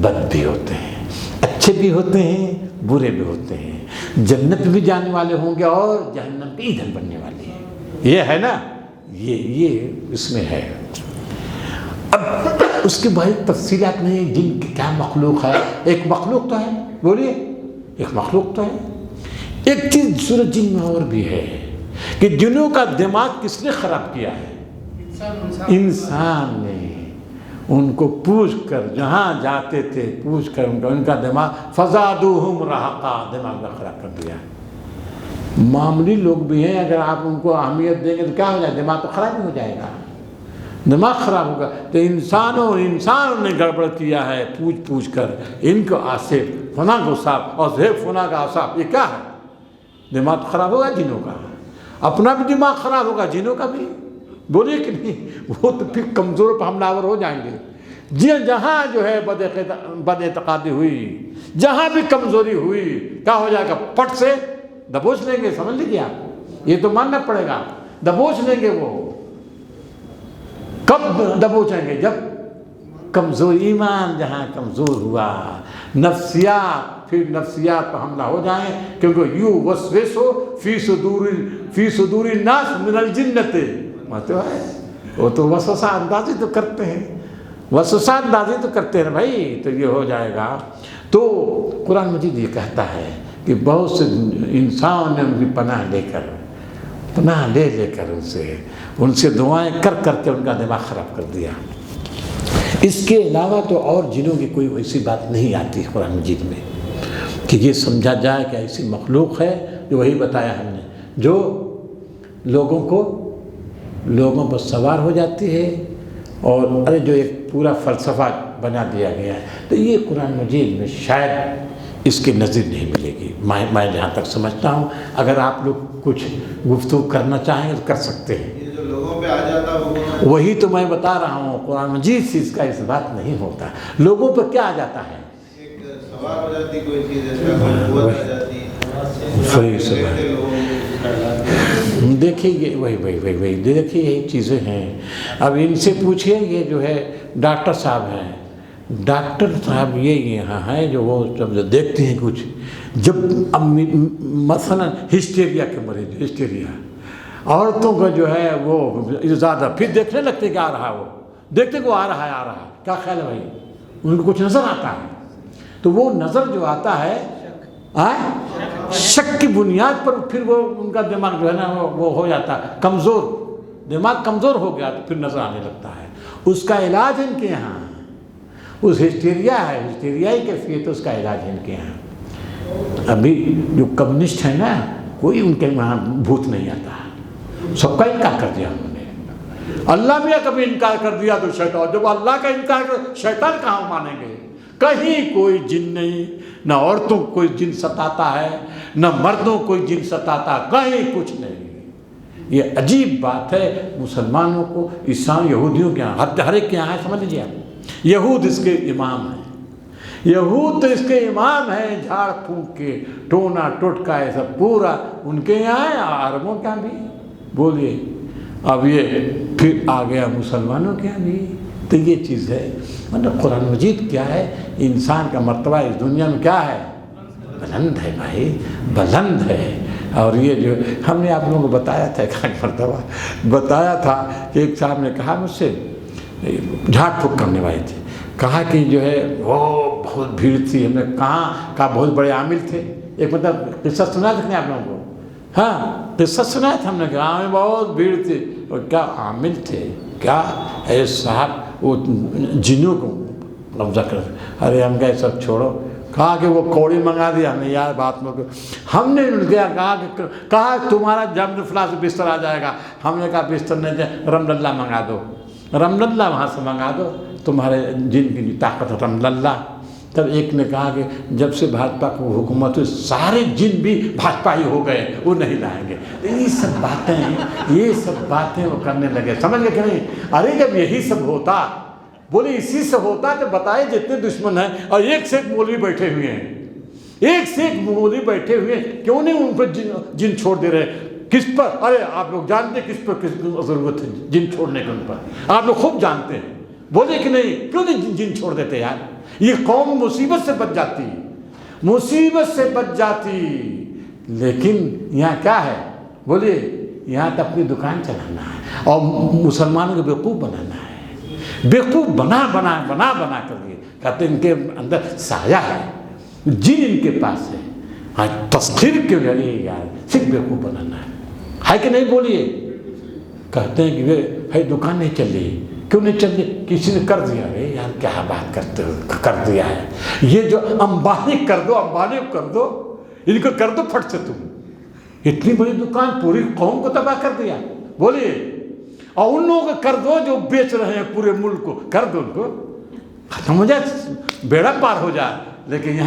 Speaker 2: بد بھی ہوتے ہیں, اچھے بھی ہوتے ہیں, برے بھی ہوتے ہیں, جنت بھی جانے والے ہوں گے اور جہنم بھی ایندھن بننے والے ہیں. یہ ہے نا, یہ اس میں ہے. اب اس کے بعد تفصیلات نہیں, جن کی کیا مخلوق ہے. ایک مخلوق تو ہے, بولیے, ایک مخلوق تو ہے. ایک چیز سورہ جن میں اور بھی ہے کہ جنوں کا دماغ کس نے خراب کیا ہے, انسان نے. ان کو پوچھ کر جہاں جاتے تھے پوچھ کر ان کا دماغ فزادوہم رہقا, دماغ کا خراب کر دیا. معمولی لوگ بھی ہیں, اگر آپ ان کو اہمیت دیں گے تو کیا ہو جائے, دماغ تو خراب ہی ہو جائے گا, دماغ خراب ہوگا. تو انسانوں نے گڑبڑ کیا ہے پوچھ کر. ان کو آصف فنا کو صاف اور زیب فنا کا آصاف, یہ کیا ہے, دماغ خراب ہوگا جنوں کا, اپنا بھی دماغ خراب ہوگا, جنوں کا بھی. بولیے کہ نہیں, وہ تو پھر کمزور پہ حملہ آور ہو جائیں گے. جہاں جو ہے بد اعتقادی ہوئی, جہاں بھی کمزوری ہوئی, کیا ہو جائے گا, پٹ سے دبوچ لیں گے. سمجھ لیجیے آپ, یہ تو ماننا پڑے گا, دبوچ لیں گے. وہ کب دبوچیں گے, جب کمزور ایمان جہاں کمزور ہوا, نفسیات, پھر نفسیات پر حملہ ہو جائیں. کیونکہ یو وسوسو فی صدور الناس من الجنت, تو ہے وہ تو وسوسہ اندازی تو کرتے ہیں, وسوسہ اندازی تو کرتے ہیں بھائی. تو یہ ہو جائے گا. تو قرآن مجید یہ کہتا ہے کہ بہت سے انسان نے ان کی پناہ لے کر ان سے دعائیں کر کے ان کا دماغ خراب کر دیا. اس کے علاوہ تو اور جنوں کی کوئی ایسی بات نہیں آتی قرآن مجید میں کہ یہ سمجھا جائے کہ ایسی مخلوق ہے. جو وہی بتایا ہم نے, جو لوگوں پر سوار ہو جاتی ہے, اور جو ایک پورا فلسفہ بنا دیا گیا ہے. تو یہ قرآن مجید میں شاید اس کی نظیر نہیں ملے گی, میں جہاں تک سمجھتا ہوں. اگر آپ لوگ کچھ گفتگو کرنا چاہیں تو کر سکتے ہیں.
Speaker 3: یہ جو لوگوں پہ آ جاتا وہ
Speaker 2: وہی تو میں بتا رہا ہوں, قرآن مجید سے اس کا اس بات نہیں ہوتا. لوگوں پر کیا آ جاتا ہے,
Speaker 3: ایک سوار ہو جاتی کوئی چیز, ایسا کوئی قوت آ جاتی.
Speaker 2: دیکھیے یہ وہی دیکھیے یہی چیزیں ہیں. اب ان سے پوچھئے, یہ جو ہے ڈاکٹر صاحب ہیں, ڈاکٹر صاحب یہ یہاں ہیں جو وہ جب دیکھتے ہیں کچھ, جب مثلا ہسٹیریا کے مریض, ہسٹیریا عورتوں کا جو ہے وہ زیادہ, پھر دیکھنے لگتے کہ آ رہا, وہ دیکھتے کہ وہ آ رہا ہے. کیا خیال ہے بھائی, ان کو کچھ نظر آتا ہے. تو وہ نظر جو آتا ہے شک کی بنیاد پر, پھر وہ ان کا دماغ جو ہے نا وہ ہو جاتا ہے کمزور, دماغ کمزور ہو گیا تو پھر نظر آنے لگتا ہے. اس کا علاج ان کے یہاں, اس ہسٹیریا ہے, ہسٹیریائی کیفیت, اس کا علاج ہے ان کے یہاں. ابھی جو کمیونسٹ ہیں نا, کوئی ان کے وہاں بھوت نہیں آتا, سب کا انکار کر دیا انہوں نے. اللہ بھی کبھی انکار کر دیا تو شیطان, جب اللہ کا انکار کر شیطان کہاں مانیں گے. کہیں کوئی جن نہیں, نہ عورتوں کو کوئی جن ستاتا ہے, نہ مردوں کو کوئی جن ستاتا, کہیں کچھ نہیں. یہ عجیب بات ہے مسلمانوں کو, عیسائی یہودیوں کے یہاں, ہر ایک کے یہاں ہے. سمجھ لیجیے آپ, یہود اس کے امام ہیں, یہود تو اس کے امام ہیں, جھاڑ پھونک کے ٹونا ٹوٹکا ایسا پورا ان کے یہاں ہے, عربوں کے یہاں بھی. بولیے اب یہ پھر آ گیا مسلمانوں کے یہاں بھی. تو یہ چیز ہے. مطلب قرآن مجید کیا ہے, انسان کا مرتبہ اس دنیا میں کیا ہے, بلند ہے بھائی, بلند ہے. اور یہ جو ہم نے آپ لوگوں کو بتایا تھا, ایک مرتبہ بتایا تھا کہ ایک صاحب نے کہا مجھ سے, جھاڑ پھونک کرنے والے تھے, کہا کہ جو ہے وہ بہت بھیڑ تھی. ہم نے کہا بہت بڑے عامل تھے. ایک مطلب قصہ سنا تھا آپ لوگوں کو, ہاں قصہ سنا تھا ہم نے, کہا میں بہت بھیڑ تھی. اور کیا عامل تھے, کیا اے صاحب وہ جنوں کو قبضہ کر. ارے ہم کہے سب چھوڑو, کہا کہ وہ کوڑی منگا دیا. ہم نے یار بات میں ہم نے کہا تمہارا جب فلاں سے بستر آ جائے گا. ہم نے کہا بستر نہیں جائے, رحمت اللہ منگا دو, رحمت اللہ وہاں سے منگا دو, تمہارے جن کی طاقت رحمت اللہ. تب ایک نے کہا کہ جب سے بھاجپا کو حکومت ہوئی سارے جن بھی بھاجپائی ہو گئے، وہ نہیں لائیں گے۔ یہ سب باتیں وہ کرنے لگے، سمجھ گئے کہ نہیں؟ ارے جب یہی سب ہوتا، بولے اسی سے ہوتا تو بتائے جتنے دشمن ہیں اور ایک سے ایک مولوی بیٹھے ہوئے ہیں، ایک سے ایک مولوی بیٹھے ہوئے ہیں، کیوں نہیں ان پر جن چھوڑ دے رہے؟ کس پر؟ ارے آپ لوگ جانتے کس پر کس کو ضرورت ہے جن چھوڑنے کے، ان پر آپ لوگ خوب جانتے ہیں، بولے کہ نہیں کیوں نہیں جن چھوڑ دیتے یار؟ یہ قوم مصیبت سے بچ جاتی، مصیبت سے بچ جاتی۔ لیکن یہاں کیا ہے؟ بولے یہاں تو اپنی دکان چلانا ہے اور مسلمانوں کو بیوقوف بنانا ہے، بیوقوف بنا کر دیے، کہتے ہیں ان کے اندر سایہ ہے، جن ان کے پاس ہے، ہاں تسخیر کیوں لگے یار؟ صرف بیوقوف بنانا ہے کہ نہیں؟ بولیے، کہتے ہیں کہ بھائی دکان نہیں چل رہی، کیوں نہیں چل رہی؟ کسی نے کر دیا۔ ارے یار کیا بات کرتے ہو، کر دیا ہے یہ جو امبانی کر دو، امبانی کو کر دو، ان کو کر دو پھٹ سے، تم اتنی بڑی دکان پوری قوم کو تباہ کر دیا، بولیے، اور ان لوگوں کو کر دو جو بیچ رہے ہیں پورے ملک کو، کر دو، ان کو ختم ہو جائے، بیڑا پار ہو جائے۔ لیکن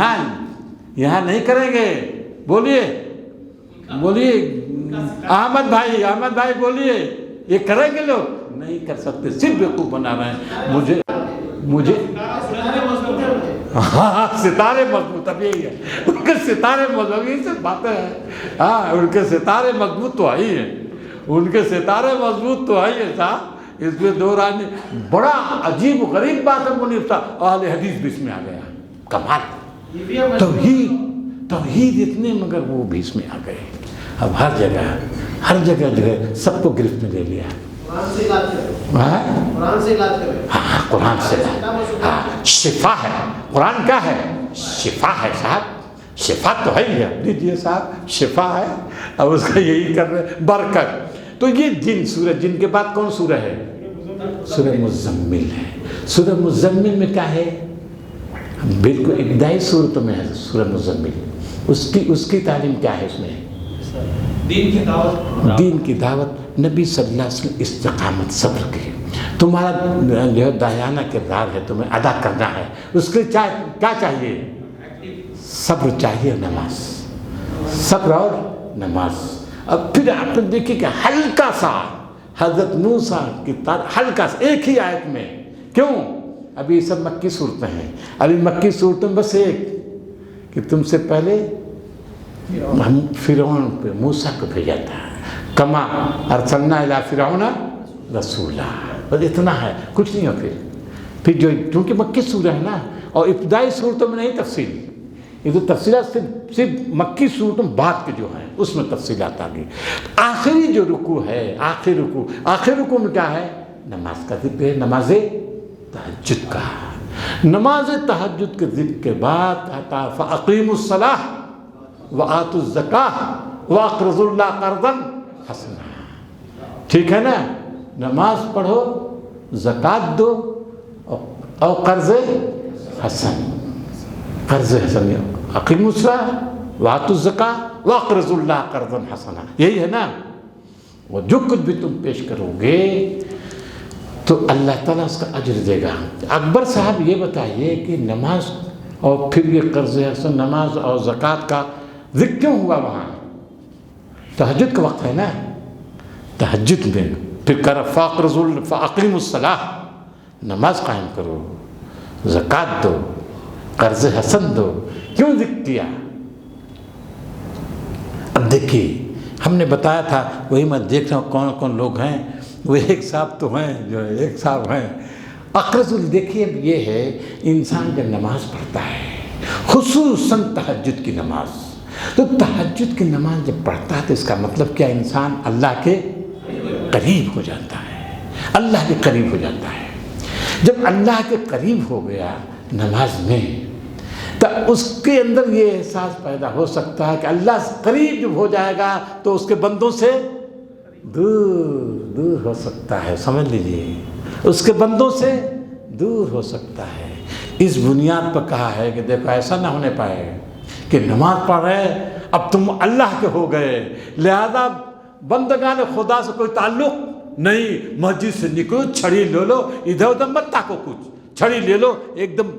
Speaker 2: یہاں نہیں کریں گے، بولیے احمد بھائی بولیے، یہ کریں گے؟ لوگ نہیں کر سکتے، صرف بیوقوف بنا رہے ہیں مجھے ہاں ستارے مضبوط، اب یہی ہے ان کے ستارے مضبوط، یہ سب باتیں ہیں، ہاں ان کے ستارے مضبوط تو آئی ہیں، ان کے ستارے مضبوط تو آئی ہے صاحب، اس میں دو رانی۔ بڑا عجیب و غریب بات ہے منیر صاحب، اہل حدیث بھی اس میں آ گیا، کمال، توحید اتنے، مگر وہ بھی اس میں آ گئے۔ اب ہر جگہ جو ہے سب کو گرفت میں لے لیا، قرآن سے علاج کرے، ہاں قرآن سے، ہاں شفا ہے، قرآن کیا ہے؟ شفا ہے صاحب، شفا تو ہے ہی ہے، دیجیے صاحب شفا ہے، اب اس کا یہی کر رہے برکت۔ تو یہ جن سورہ، جن کے بعد کون سورہ ہے؟ سورہ مزمل ہے۔ سورہ مزمل میں کیا ہے؟ بالکل ابتدائی صورتوں میں ہے سورہ مزمل، اس کی تعلیم کیا ہے؟ اس میں دین کی دعوت، نبی صلی اللہ علیہ وسلم استقامت، صبر کی، تمہارا جو ہے دایانہ کردار ہے، تمہیں ادا کرنا ہے، اس کے کیا چاہیے؟ صبر چاہیے، نماز، صبر اور نماز۔ اب پھر آپ نے دیکھیں کہ ہلکا سا حضرت موسیٰ کی ہلکا سا ایک ہی آیت میں، کیوں؟ ابھی یہ سب مکی صورتیں ہیں، ابھی مکی صورتوں بس ایک کہ تم سے پہلے ہم فرعون پہ موسیٰ کو بھیجا تھا، کما ارسلنا الی فرعون رسولا، بس اتنا ہے، کچھ نہیں ہے۔ پھر جو چونکہ مکی سورہ ہے نا، اور ابتدائی صورتوں میں نہیں تفصیل، یہ تو تفصیلات صرف مکی صورتوں بعد کے جو ہیں اس میں تفصیلات آ گئی۔ آخری جو رکوع ہے، آخری رکوع میں کیا ہے؟ نماز کا ذکر ہے، نماز تہجد کا، نماز تہجد کے ذکر کے بعد آتا فَأَقِيمُوا الصَّلَاةَ وَآتُوا الزَّكَاةَ وَأَقْرِضُوا اللَّهَ قَرْضًا حَسَنًا، ٹھیک ہے نا؟ نماز پڑھو، زکوٰۃ دو اور قرض حسن، اقیموا الصلاۃ وآتوا الزکاۃ واقرضوا اللہ قرضا حسنا، یہی ہے نا؟ وہ جو کچھ بھی تم پیش کرو گے تو اللہ تعالیٰ اس کا اجر دے گا۔ اکبر صاحب یہ بتائیے کہ نماز اور پھر یہ قرض حسن، نماز اور زکوٰۃ کا ذکر کیوں ہوا وہاں؟ تہجد کا وقت ہے نا، تہجد میں پھر فاقیموا الصلاۃ، نماز قائم کرو، زکوٰۃ دو، قرض حسن دو، کیوں ذکر کیا؟ اب دیکھیے ہم نے بتایا تھا، وہی میں دیکھ رہا ہوں کون کون لوگ ہیں، وہ ایک صاحب تو ہیں جو ایک صاحب ہیں اقرض۔ دیکھیے اب یہ ہے انسان جب نماز پڑھتا ہے، خصوصاً تہجد کی نماز، تو تہجد کی نماز جب پڑھتا ہے تو اس کا مطلب کیا؟ انسان اللہ کے قریب ہو جاتا ہے، اللہ کے قریب ہو جاتا ہے۔ جب اللہ کے قریب ہو گیا نماز میں تو اس کے اندر یہ احساس پیدا ہو سکتا ہے کہ اللہ سے قریب جب ہو جائے گا تو اس کے بندوں سے دور ہو سکتا ہے، سمجھ لیجئے، اس کے بندوں سے دور ہو سکتا ہے۔ اس بنیاد پر کہا ہے کہ دیکھو ایسا نہ ہونے پائے کہ نماز پڑھ رہے اب تم اللہ کے ہو گئے، لہذا بندگان خدا سے کوئی تعلق نہیں، مسجد سے نکلو چھڑی لے لو، ادھر ادھر مت تاکو، کچھ چھڑی لے لو، ایک دم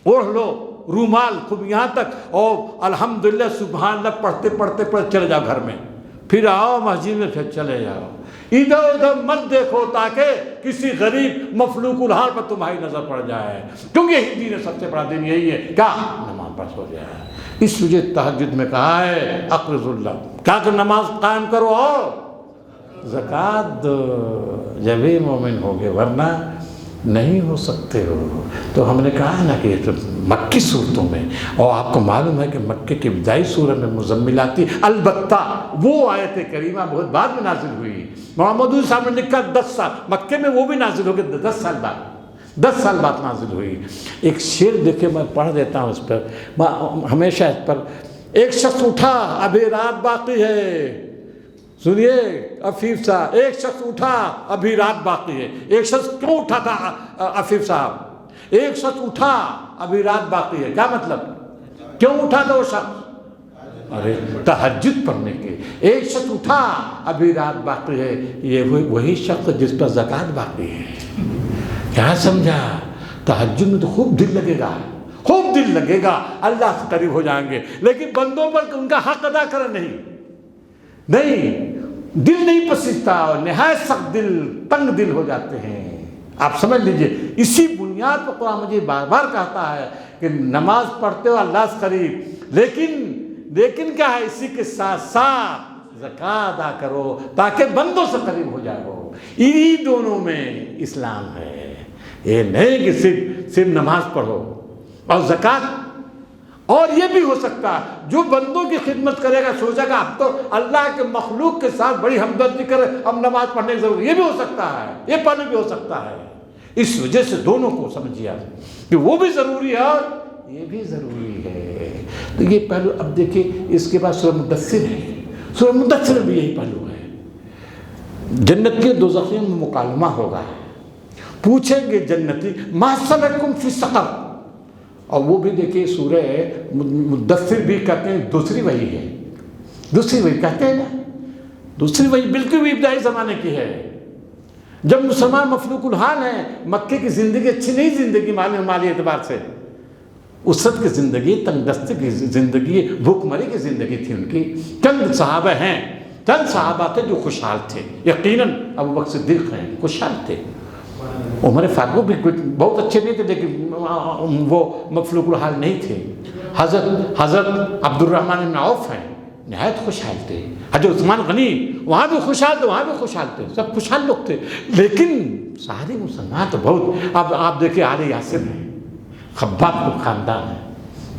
Speaker 2: اوڑھ لو رومال خوب یہاں تک، اور الحمدللہ سبحان اللہ پڑھتے پڑھتے چلے جاؤ گھر میں، پھر آؤ مسجد میں پھر چلے جاؤ، ادھر ادھر مت دیکھو تاکہ کسی غریب مفلوق الحال پر تمہاری نظر پڑ جائے، کیونکہ یہی دین ہے، سب سے بڑا دین یہی ہے، کیا نماز پڑھ ہو جائے۔ اس وجہ تہجد میں کہا ہے اقرض اللہ، کیا کہ نماز قائم کرو اور زکوٰۃ دو، جب ہی مومن ہوگے، ورنہ نہیں ہو سکتے ہو۔ تو ہم نے کہا نا کہ یہ تو مکی صورتوں میں، اور آپ کو معلوم ہے کہ مکے کی ابتدائی سورت میں مزمل آتی، البتہ وہ آیت کریمہ بہت بعد میں نازل ہوئی، محمد صاحب نے لکھا 10 سال، مکے میں وہ بھی نازل ہو گئے 10 سال بعد، 10 سال بعد نازل ہوئی۔ ایک شعر دیکھے میں پڑھ دیتا ہوں اس پر، ہمیشہ اس پر، ایک شخص اٹھا ابھی رات باقی ہے، سنیے عفیف صاحب، ایک شخص اٹھا ابھی رات باقی ہے۔ ایک شخص کیوں اٹھا تھا عفیف صاحب؟ ایک شخص اٹھا ابھی رات باقی ہے، کیا مطلب؟ کیوں اٹھا تھا وہ شخص؟ ارے تہجد پڑھنے کے۔ ایک شخص اٹھا ابھی رات باقی ہے، یہ وہی شخص جس پر زکوٰۃ باقی ہے۔ کیا سمجھا؟ تہجد میں تو خوب دل لگے گا، خوب دل لگے گا، اللہ سے قریب ہو جائیں گے، لیکن بندوں پر ان کا حق ادا کریں نہیں، دل نہیں پسندتا، اور نہایت سخت دل، تنگ دل ہو جاتے ہیں۔ آپ سمجھ لیجئے، اسی بنیاد پر قرآن مجید بار بار کہتا ہے کہ نماز پڑھتے ہو اللہ سے قریب، لیکن کیا ہے، اسی کے ساتھ ساتھ زکوٰۃ ادا کرو تاکہ بندوں سے قریب ہو جائے ہو۔ انہی دونوں میں اسلام ہے، یہ نہیں کہ صرف نماز پڑھو اور زکوٰۃ۔ اور یہ بھی ہو سکتا ہے جو بندوں کی خدمت کرے گا سوچے گا اب تو اللہ کے مخلوق کے ساتھ بڑی ہمدردی کرے، اب نماز پڑھنے کی ضرورت، یہ بھی ہو سکتا ہے، یہ پہلو بھی ہو سکتا ہے۔ اس وجہ سے دونوں کو سمجھیے کہ وہ بھی ضروری ہے اور یہ بھی ضروری ہے۔ تو یہ پہلو اب دیکھیے، اس کے بعد سورہ مدثر ہے، سورہ مدثر بھی یہی پہلو ہے۔ جنت کے دوزخیوں میں مکالمہ ہوگا، پوچھیں گے جنتی ما سلککم فی سقر، اور وہ بھی دیکھیے سورہ مدثر بھی کہتے ہیں دوسری وحی ہے، دوسری وحی کہتے ہیں نا، دوسری وحی بالکل بھی ابتدائی زمانے کی ہے، جب مسلمان مفلوق الحال ہیں، مکے کی زندگی اچھی نہیں، زندگی مالی اعتبار سے، اسرت کی زندگی، تنگ دستی کی زندگی، بھوک مری کی زندگی تھی ان کی۔ چند صحابہ ہیں، چند صحابہ تھے جو خوشحال تھے، یقیناً ابو بکر صدیق ہیں، خوشحال تھے۔ عمر فاروق بھی بہت اچھے نہیں تھے، لیکن وہ مفلوق الحال نہیں تھے۔ حضرت عبد الرحمن بن عوف ہیں، نہایت خوشحال تھے۔ حضرت عثمان غنی وہاں بھی خوشحال تھے، وہاں بھی خوشحال تھے، سب خوشحال لوگ تھے، لیکن سارے مسلمان تو بہت، اب آپ دیکھیں آل یاسر ہیں، خباب کو خاندان ہے،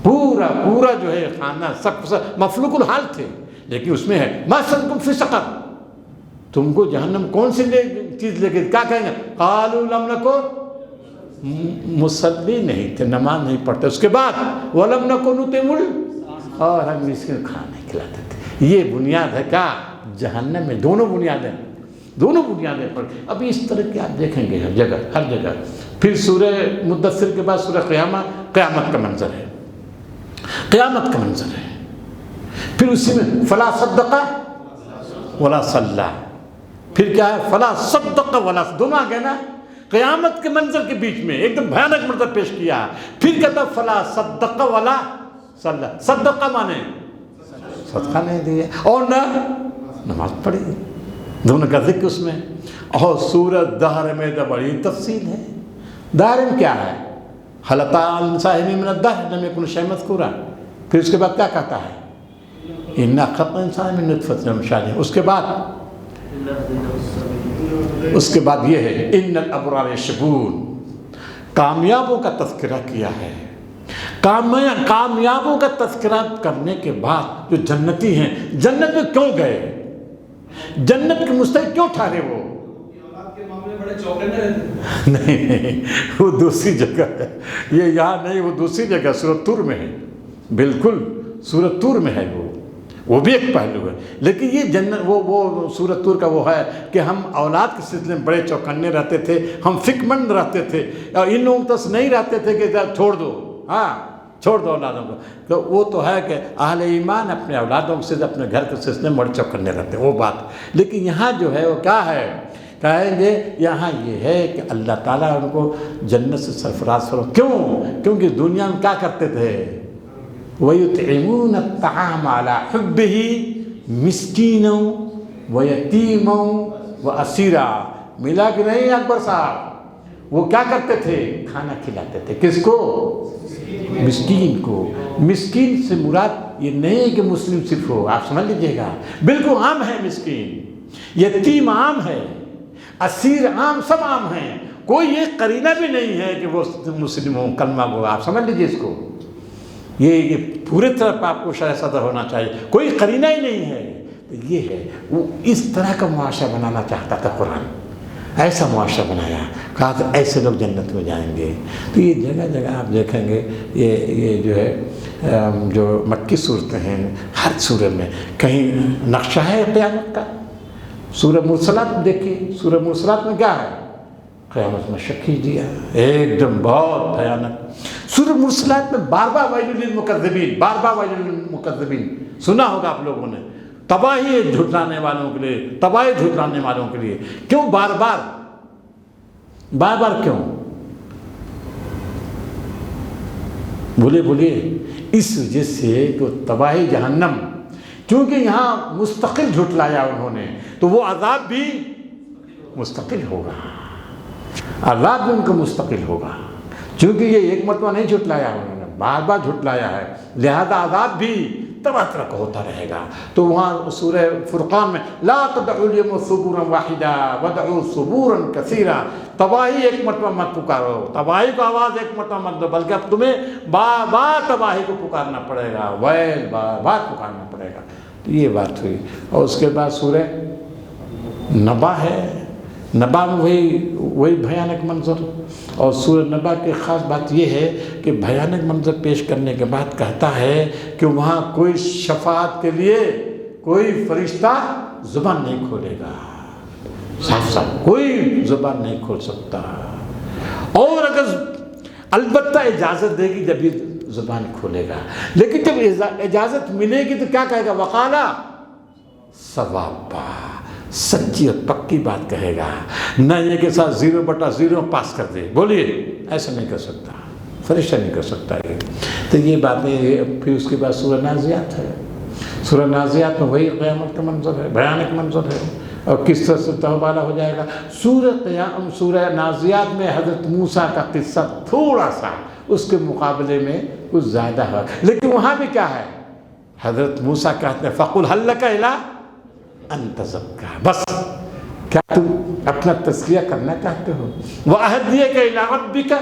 Speaker 2: پورا جو ہے خاندان سب مفلوق الحال تھے، لیکن اس میں ہے ما سلککم فی سقر، تم کو جہنم کون سی چیز لے کے، کیا کہیں گے؟ قالوا لم نکن مصلی، نہیں تھے، نماز نہیں پڑھتے، اس کے بعد ولم نکن نطعم، اور ہم مسکین کھانا کھلاتے تھے۔ یہ بنیاد ہے کیا؟ جہنم میں دونوں بنیادیں پر۔ ابھی اس طرح کی آپ دیکھیں گے ہر جگہ۔ پھر سورہ مدثر کے بعد سورہ قیامت کا منظر ہے، قیامت کا منظر ہے۔ پھر اسی میں فلا صدق ولا صلی، پھر کیا ہے؟ فلا صدق ولا، دونوں آ گئے نا، قیامت کے منظر کے بیچ میں ایک دم بھیانک منظر پیش کیا۔ پھر کہتا فلا صدق ولا صلی، صدقہ مانے صدقہ نہیں دیا اور نہ نماز پڑھی، دونوں کا ذکر اس میں۔ اور سورۃ دہر میں تو بڑی تفصیل ہے۔ دہر میں کیا ہے؟ هل أتى على الإنسان من الدهر لم يكن شيئا مذكورا، پھر اس کے بعد کیا کہتا ہے؟ إِنَّا خَلَقْنَا الْإِنسَانَ مِن نُطْفَةٍ أَمْشَاجٍ، اس کے بعد یہ ہے إِنَّ الْأَبْرَارَ يَشْرَبُونَ، کامیابوں کا تذکرہ کیا ہے۔ کامیابوں کا تذکرہ کرنے کے بعد جو جنتی ہیں، جنت میں کیوں گئے، جنت کے مستحق کیوں ٹھہرے وہ؟ نہیں، وہ دوسری جگہ ہے، یہ یہاں نہیں، وہ دوسری جگہ سورۃ طور میں ہے، بالکل سورۃ طور میں ہے، وہ بھی ایک پہلو ہے۔ لیکن یہ جنت وہ سورۃ طور کا وہ ہے کہ ہم اولاد کے سلسلے میں بڑے چوکنے رہتے تھے، ہم فکر مند رہتے تھے، اور ان لوگوں تک نہیں رہتے تھے کہ چھوڑ دو، ہاں چھوڑ دو اولادوں کو۔ تو وہ تو ہے کہ اہل ایمان اپنے اولادوں سے اپنے گھر کے سلسلے میں بڑے چوکنے رہتے ہیں، وہ بات۔ لیکن یہاں جو ہے وہ کیا ہے کہ کہیں گے یہاں یہ ہے کہ اللہ تعالیٰ ان کو جنت سے سرفراز فرما. کیوں؟ کیونکہ دنیا میں کیا کرتے تھے؟ وَيُطْعِمُونَ الطَّعَامَ عَلَىٰ حُبِّهِ مِسْكِينًا وَيَتِيمًا وَأَسِيرًا. ملا کہ نہیں اکبر صاحب؟ وہ کیا کرتے تھے؟ کھانا کھلاتے تھے. کس کو؟ مسکین کو. مسکین سے مراد یہ نہیں ہے کہ مسلم صرف ہو، آپ سمجھ لیجئے گا، بالکل عام ہے مسکین. یتیم عام ہے، اسیر عام، سب عام ہیں. کوئی ایک قرینہ بھی نہیں ہے کہ وہ مسلم ہوں، کلمہ وہ. آپ سمجھ لیجئے اس کو. یہ پورے طرف آپ کو شرح صدر ہونا چاہیے، کوئی قرینہ ہی نہیں ہے. تو یہ ہے، وہ اس طرح کا معاشرہ بنانا چاہتا تھا قرآن. ایسا معاشرہ بنایا، کہا کہ ایسے لوگ جنت میں جائیں گے. تو یہ جگہ جگہ آپ دیکھیں گے یہ جو ہے جو مکی صورتیں ہیں، ہر سورہ میں کہیں نقشہ ہے قیامت کا. سورہ مرسلات دیکھیے، سورہ مرسلات میں کیا ہے؟ قیامت میں شکی دیا ایک دم بہت بھیانک. سورہ مرسلات میں بار بار ویل للمکذبین، بار بار ویل للمکذبین سنا ہوگا آپ لوگوں نے. تباہی جھٹلانے والوں کے لیے، تباہی جھٹلانے والوں کے لیے. کیوں بار بار؟ بار بار کیوں؟ بولیے اس وجہ سے کہ تباہی جہنم، کیونکہ یہاں مستقل جھٹلایا انہوں نے، تو وہ عذاب بھی مستقل ہوگا، عذاب بھی ان کا مستقل ہوگا. چونکہ یہ ایک مرتبہ نہیں جھٹلایا انہوں نے، بار بار جھٹلایا ہے، لہذا عذاب بھی طرح طرح کا ہوتا رہے گا. تو وہاں سورہ فرقان میں لا تدعوا اليوم ثبورا واحدا ودعوا ثبورا کثیرا. تباہی ایک مرتبہ مت پکارو، تباہی کو آواز ایک مرتبہ مت دو، بلکہ اب تمہیں بار بار تباہی کو پکارنا پڑے گا، ویل بار بار پکارنا پڑے گا. تو یہ بات ہوئی. اور اس کے بعد سورہ نبا ہے. نبا میں وہی بھیانک منظر. اور سورہ نبا کی خاص بات یہ ہے کہ بھیانک منظر پیش کرنے کے بعد کہتا ہے کہ وہاں کوئی شفاعت کے لیے کوئی فرشتہ زبان نہیں کھولے گا. صاف صاف کوئی زبان نہیں کھول سکتا. اور اگر البتہ اجازت دے گی جب یہ زبان کھولے گا. لیکن جب اجازت ملے گی تو کیا کہے گا؟ وقالا ثوابا، سچی اور پکی بات کہے گا. نہ یہ کہ ساتھ 0/0 پاس کر دے. بولیے ایسا نہیں کر سکتا، فرشتہ نہیں کر سکتا یہ. تو یہ باتیں. پھر اس کے بعد سورہ نازعات ہے. سورہ نازعات میں وہی قیامت کا منظر ہے، بھیانک منظر ہے، اور کس طرح سے تہبالہ ہو جائے گا. سورہ نازعات میں حضرت موسیٰ کا قصہ تھوڑا سا اس کے مقابلے میں کچھ زیادہ ہے، لیکن وہاں بھی کیا ہے؟ حضرت موسیٰ کہتے ہیں فَقُلْ هَلْ لَكَ إِلَىٰ أَن تَزَكَّىٰ. بس کیا تم اپنا تزکیہ کرنا چاہتے ہو؟ وَأَهْدِيَكَ إِلَىٰ رَبِّكَ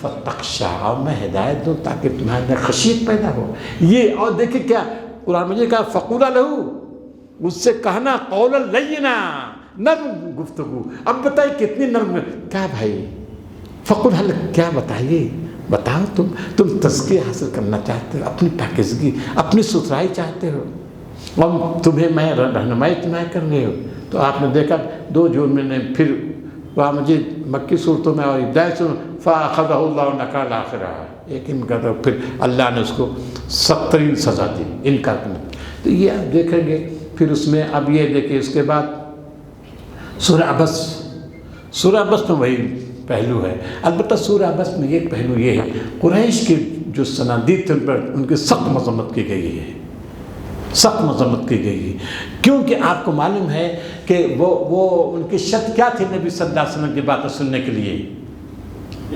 Speaker 2: فَتَخْشَىٰ. اور میں ہدایت دوں تاکہ تمہارے اندر خشیت پیدا ہو. یہ اور دیکھیں کیا قرآن مجید کہا فَقُولَا لَهُ، اس سے کہنا قَوْلًا لَيِّنًا، نرم گفتگو. اب بتائیے کتنی نرم. کیا بھائی فَقُلْ هَلْ، کیا بتائیے، بتاؤ تم تزکیہ حاصل کرنا چاہتے ہو، اپنی پاکیزگی، اپنی ستھرائی چاہتے ہو، اور تمہیں میں رہنمائی تمہیں کر رہے ہو. تو آپ نے دیکھا 2 جون میں نے پھر قرآن مجید مکی صورتوں میں اور ابتدائی فَأَخَذَهُ اللَّهُ نَكَالَ الْآخِرَةِ، ایک انکار. پھر اللہ نے اس کو 70 سزا دی انکار کرنے. تو یہ آپ دیکھیں گے. پھر اس میں اب یہ دیکھیں اس کے بعد سورہ عبس. سورہ عبس میں وہی پہلو ہے. البتہ سورہ عبس میں ایک پہلو یہ ہے، قریش کے جو صنادید تھے ان پر ان کی سخت مذمت کی گئی ہے، سخت مذمت کی گئی ہے. کیونکہ آپ کو معلوم ہے کہ وہ ان کی شرط کیا تھی نبی صلی اللہ علیہ وسلم کی باتیں سننے کے لیے؟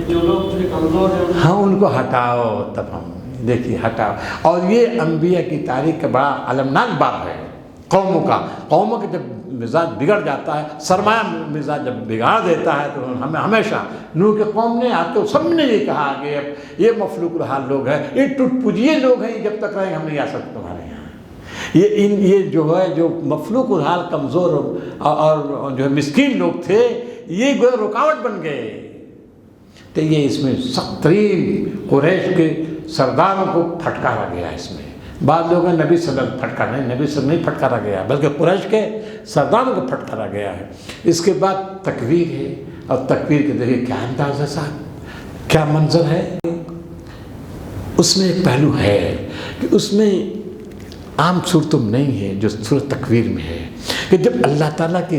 Speaker 6: جو لوگ کمزور ہیں
Speaker 2: ہاں ان کو ہٹاؤ. تب ہم دیکھیے ہٹاؤ. اور یہ انبیاء کی تاریخ کا بڑا المناک باب ہے. قوموں کا جب مزاج بگڑ جاتا ہے، سرمایہ مزاج جب بگاڑ دیتا ہے تو ہمیں ہمیشہ نوح کے قوم نے آتے سب نے یہ کہا کہ یہ مفلوق الحال لوگ ہیں، یہ ٹوٹ پجیے لوگ ہیں، جب تک رہیں ہم نہیں آ سکتے تمہارے یہاں. یہ جو ہے جو مفلوق الحال کمزور اور جو مسکین لوگ تھے یہ رکاوٹ بن گئے. تو یہ اس میں سخت ترین قریش کے سرداروں کو پھٹکارا گیا. اس میں بعض لوگوں نے نبی صلی اللہ علیہ وسلم پھٹکارا نہیں، نبی صلی اللہ علیہ وسلم نہیں پھٹکارا گیا بلکہ قریش کے سرداروں کو پھٹکارا گیا ہے. اس کے بعد تکویر ہے. اور تکویر کے دیکھیے کیا انداز ہے صاحب، کیا منظر ہے. اس میں ایک پہلو ہے کہ اس میں عام صورتوں میں نہیں ہے جو سورۃ تکویر میں ہے، کہ جب اللہ تعالیٰ کی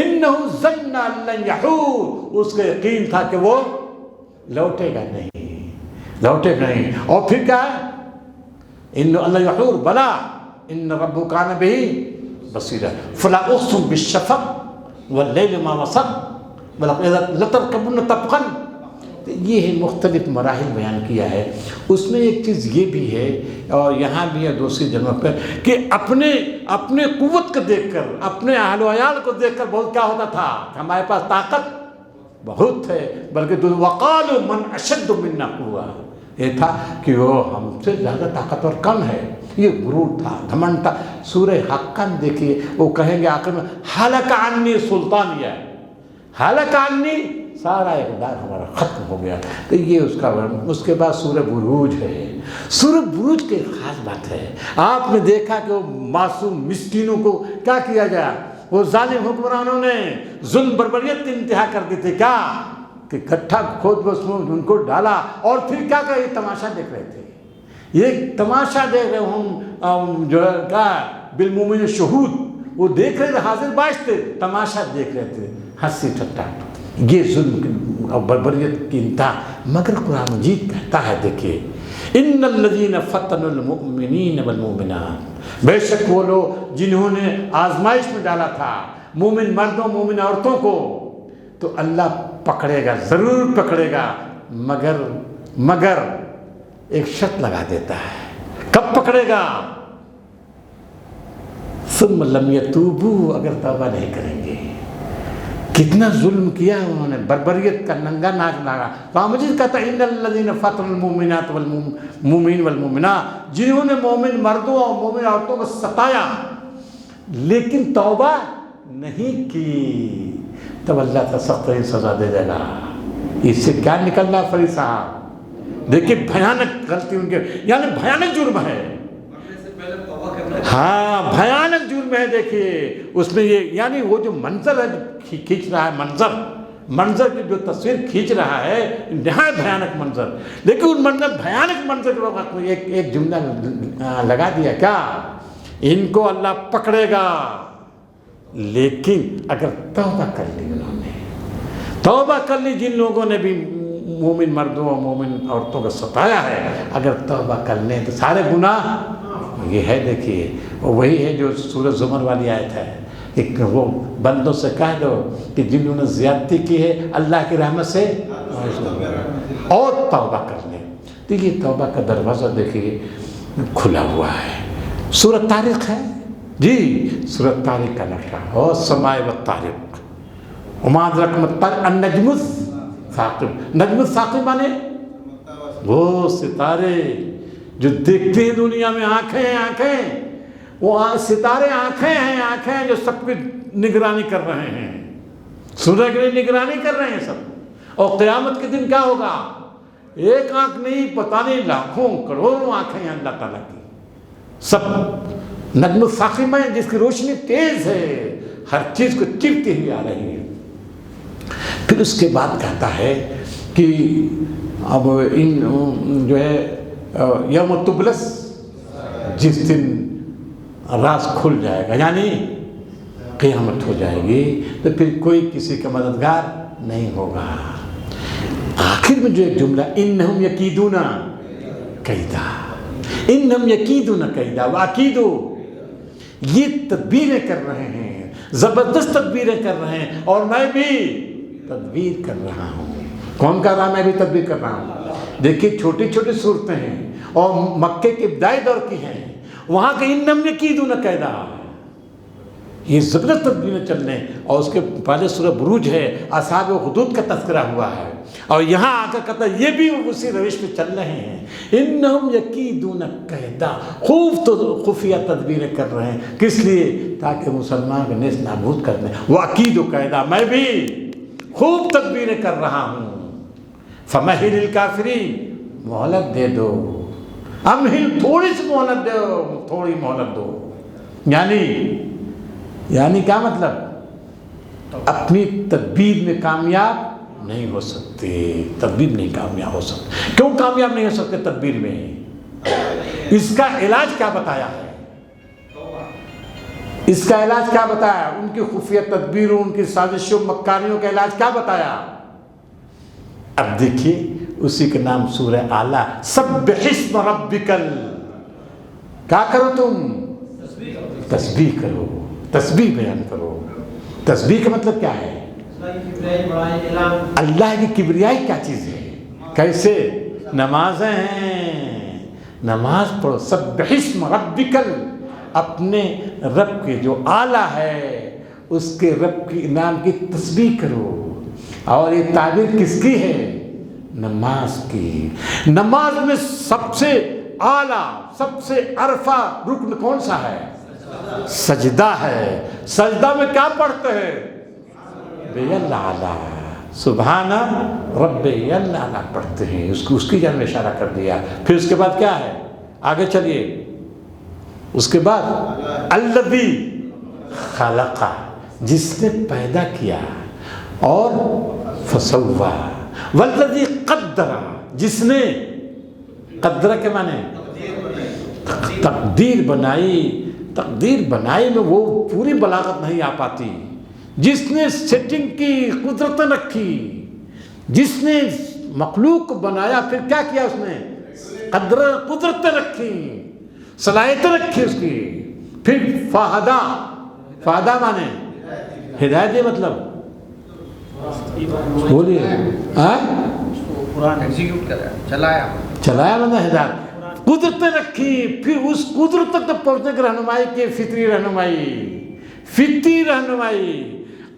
Speaker 2: انہو ظن ان لن یحور، اس کا یقین تھا کہ وہ لوٹے گا نہیں، لوٹے گا نہیں. اور پھر کیا ہے؟ انہو ان لن یحور بلا ان ربک کان بہ بصیرا فلا اقسم بالشفق واللیل ما وسق لترکبن طبقا. یہ ہے مختلف مراحل بیان کیا ہے. اس میں ایک چیز یہ بھی ہے اور یہاں بھی ہے دوسری جگہ پر کہ اپنے قوت کو دیکھ کر، اپنے اہل و عیال کو دیکھ کر بہت کیا ہوتا تھا کہ ہمارے پاس طاقت بہت ہے، بلکہ وقالوا من اشد منا قوة، یہ تھا کہ وہ ہم سے زیادہ طاقتور کم ہے. یہ غرور تھا، گھمنڈ تھا. سورہ حقہ میں دیکھیے وہ کہیں گے آخر میں ہلک عنی سلطانیہ، ہلک عنی، سارا اقدار ہمارا ختم ہو گیا. تو یہ اس کا ورنہ. اس کے بعد سورہ بروج ہے. سورہ بروج کی خاص بات ہے، آپ نے دیکھا کہ وہ معصوم مسکینوں کو کیا کیا گیا، وہ ظالم حکمرانوں نے ظلم بربریت کی انتہا کر دی تھی، کیا کہ گٹھا کھود بس ان کو ڈالا. اور پھر کیا کہ یہ تماشا دیکھ رہے تھے، یہ تماشا دیکھ رہے ہم جو ہے کیا بالمومن شہود، وہ دیکھ رہے تھے، حاضر باش تھے، تماشا دیکھ رہے تھے، ہنسی ٹھٹا. یہ ظلم اور بربریت کی انتہا. مگر قرآن مجید کہتا ہے دیکھیے ان الذین فتنوا المؤمنین والمؤمنات، بے شک وہ لوگ جنہوں نے آزمائش میں ڈالا تھا مومن مردوں مومن عورتوں کو، تو اللہ پکڑے گا، ضرور پکڑے گا. مگر ایک شرط لگا دیتا ہے. کب پکڑے گا؟ ثم لم یتوبوا، اگر توبہ نہیں کریں گے. کتنا ظلم کیا انہوں نے، بربریت کا ننگا ناچ لاگا. قرآن مجید کہتا ہے ان الذین فتنوا المؤمنات والمؤمنین والمؤمنات، جنہوں نے مومن مردوں اور مومن عورتوں کو ستایا لیکن توبہ نہیں کی، تب اللہ تا سخت سزا دے دے گا. اس سے کیا نکلنا فرید صاحب؟ دیکھیں بھیانک غلطی ان کے، یعنی بھیانک جرم ہے. ہاں بھیانک جرم ہے. دیکھیے اس میں یہ یعنی وہ جو منظر ہے کھینچ رہا ہے، منظر کی جو تصویر کھینچ رہا ہے نہایت بھیانک منظر. لیکن ان بھیانک منظر کے وقت میں ایک جملہ لگا دیا، کیا ان کو اللہ پکڑے گا لیکن اگر توبہ کر لی، انہوں نے توبہ کر لی. جن لوگوں نے بھی مومن مردوں اور مومن عورتوں کو ستایا ہے، اگر توبہ کر لیں تو سارے گناہ یہ ہے. دیکھیے وہی ہے جو سورہ زمر والی آیت ہے، ایک وہ بندوں سے کہہ دو کہ جنہوں نے زیادتی کی ہے اللہ کی رحمت سے اور توبہ کر لیں. تو یہ توبہ کا دروازہ دیکھیے کھلا ہوا ہے. سورہ طارق ہے جی، سورہ طارق کا نقشہ اور سماء والطارق وما ادراک ما الطارق النجم الثاقب. نجم الثاقب مانے وہ ستارے جو دیکھتے ہیں دنیا میں. آنکھیں وہ ستارے آنکھیں ہیں جو سب کی نگرانی کر رہے ہیں، سورج کی نگرانی کر رہے ہیں سب. اور قیامت کے دن کیا ہوگا؟ ایک آنکھ نہیں، پتہ نہیں لاکھوں کروڑوں آنکھیں ہیں اللہ تعالیٰ کی. سب نجم الثاقب ہے جس کی روشنی تیز ہے، ہر چیز کو چرتی ہوئی آ رہی ہے. پھر اس کے بعد کہتا ہے کہ اب ان جو ہے یوم تبلس، جس دن راز کھل جائے گا یعنی قیامت ہو جائے گی، تو پھر کوئی کسی کا مددگار نہیں ہوگا. آخر میں جو ایک جملہ انہم یکیدون کیدا، انہم یکیدون کیدا واکیدو، یہ تدبیریں کر رہے ہیں، زبردست تدبیریں کر رہے ہیں اور میں بھی تدبیر کر رہا ہوں. کون کر رہا؟ میں بھی تدبیر کر رہا ہوں. دیکھیے چھوٹی چھوٹی صورتیں ہیں اور مکے کے ابتدائی دور کی ہیں. وہاں کے انہم یکیدون کیدا، یہ زبردست تدبیریں چل رہے ہیں. اور اس کے پہلے سورہ بروج ہے، اصحاب حدود کا تذکرہ ہوا ہے. اور یہاں آ کر کہتا ہے یہ بھی اسی روش پہ چل رہے ہیں. انہم یکیدون کیدا، خوب تو خفیہ تدبیریں کر رہے ہیں. کس لیے؟ تاکہ مسلمان کو نیست نابود کر دیں. واکید و قیدا، میں بھی خوب تدبیریں کر رہا ہوں. فمہل الکافرین، مہلت دے دو. امہل، تھوڑی سی مہلت دو، تھوڑی مہلت دو. یعنی کیا مطلب؟ اپنی تدبیر میں کامیاب نہیں ہو سکتے. تدبیر نہیں کامیاب ہو سکتے. کیوں کامیاب نہیں ہو سکتے تدبیر میں؟ اس کا علاج کیا بتایا ہے؟ اس کا علاج کیا بتایا؟ ان کی خفیہ تدبیروں، ان کی سازشوں، مکاریوں کا علاج کیا بتایا؟ اب دیکھیے اسی کے نام سورہ اعلیٰ، سبح اسم ربک، کیا کرو تم؟ تسبیح کرو، تسبیح بیان کرو۔ تسبیح کا مطلب کیا ہے؟ اللہ کی کبریائی کیا چیز ہے؟ کیسے؟ نمازیں ہیں، نماز پڑھو، سبح اسم ربک، اپنے رب کے جو اعلیٰ ہے اس کے رب کی نام کی تسبیح کرو۔ اور یہ تعبیر کس کی ہے؟ نماز کی۔ نماز میں سب سے اعلیٰ، سب سے عرفہ رکن کون سا ہے؟ سجدہ ہے۔ سجدہ میں کیا پڑھتے ہیں؟ رب الاعلیٰ، سبحان رب الاعلیٰ پڑھتے ہیں، اس کی جانب اشارہ کر دیا۔ پھر اس کے بعد کیا ہے؟ آگے چلیے، اس کے بعد الذی خلق، جس نے پیدا کیا، اور فسوا، والذی قدر، جس نے قدر کے معنی تقدیر بنائی۔ تقدیر بنائی میں وہ پوری بلاغت نہیں آ پاتی۔ جس نے سیٹنگ کی، قدرت رکھی، جس نے مخلوق کو بنایا، پھر کیا کیا اس نے؟ قدرت رکھی، صلاحیتیں رکھی اس کی۔ پھر فہدا، فہدا مانے ہدایت، یہ مطلب بولیے،
Speaker 3: قرآن ایگزیکیوٹ کرا، چلایا
Speaker 2: مطلب ہدایت، قدرتیں رکھی۔ پھر اس قدرت تک پہنچنے کی رہنمائی کی، فطری رہنمائی۔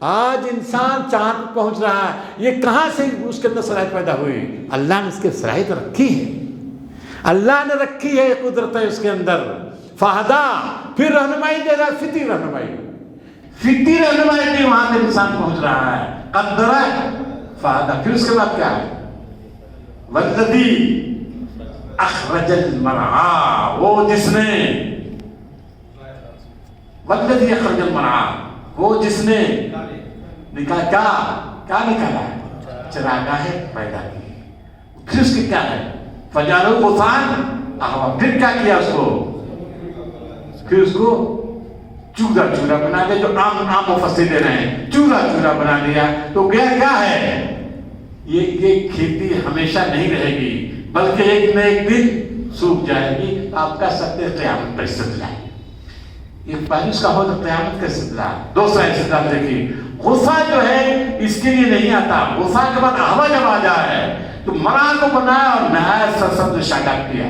Speaker 2: آج انسان چاند پر پہنچ رہا ہے، یہ کہاں سے اس کے اندر صلاحیت پیدا ہوئی؟ اللہ نے اس کے صلاحیت رکھی ہے، اللہ نے رکھی ہے قدرتیں اس کے اندر۔ فہدا، پھر رہنمائی دے رہا ہے، فطری رہنمائی دی، وہاں سے انسان پہنچ رہا ہے۔ قدر، فہدا، پھر اس کے بعد کیا ہے؟ والذی اخرج المرعى، وہ جس نے، والذی اخرج المرعى، وہ جس نے نکالا، کیا نکالا ہے؟ چراگاہیں پیدا کی۔ پھر اس کی کیا ہے؟ فجعلوا غثاء احوا، پھر کیا کیا اس کو؟ پھر اس کو چورا بنا دیا، جو عام مفسر دے رہے ہیں، چورا بنا دیا۔ تو کیا ہے؟ یہ کھیتی ہمیشہ نہیں رہے گی، بلکہ ایک نہ ایک دن سوکھ جائے گی۔ آپ کہہ سکتے ہیں قیامت کا استدلال ہے۔ یہ پہلے اس کا ہوتا قیامت کا استدلال۔ دوسرا استدلال دیکھیے، غصہ جو ہے اس کے لیے نہیں آتا، غصہ کے بعد ہوا جب آ جائے تو مرا کو بنایا اور نہایت سرسبز شاداب کیا۔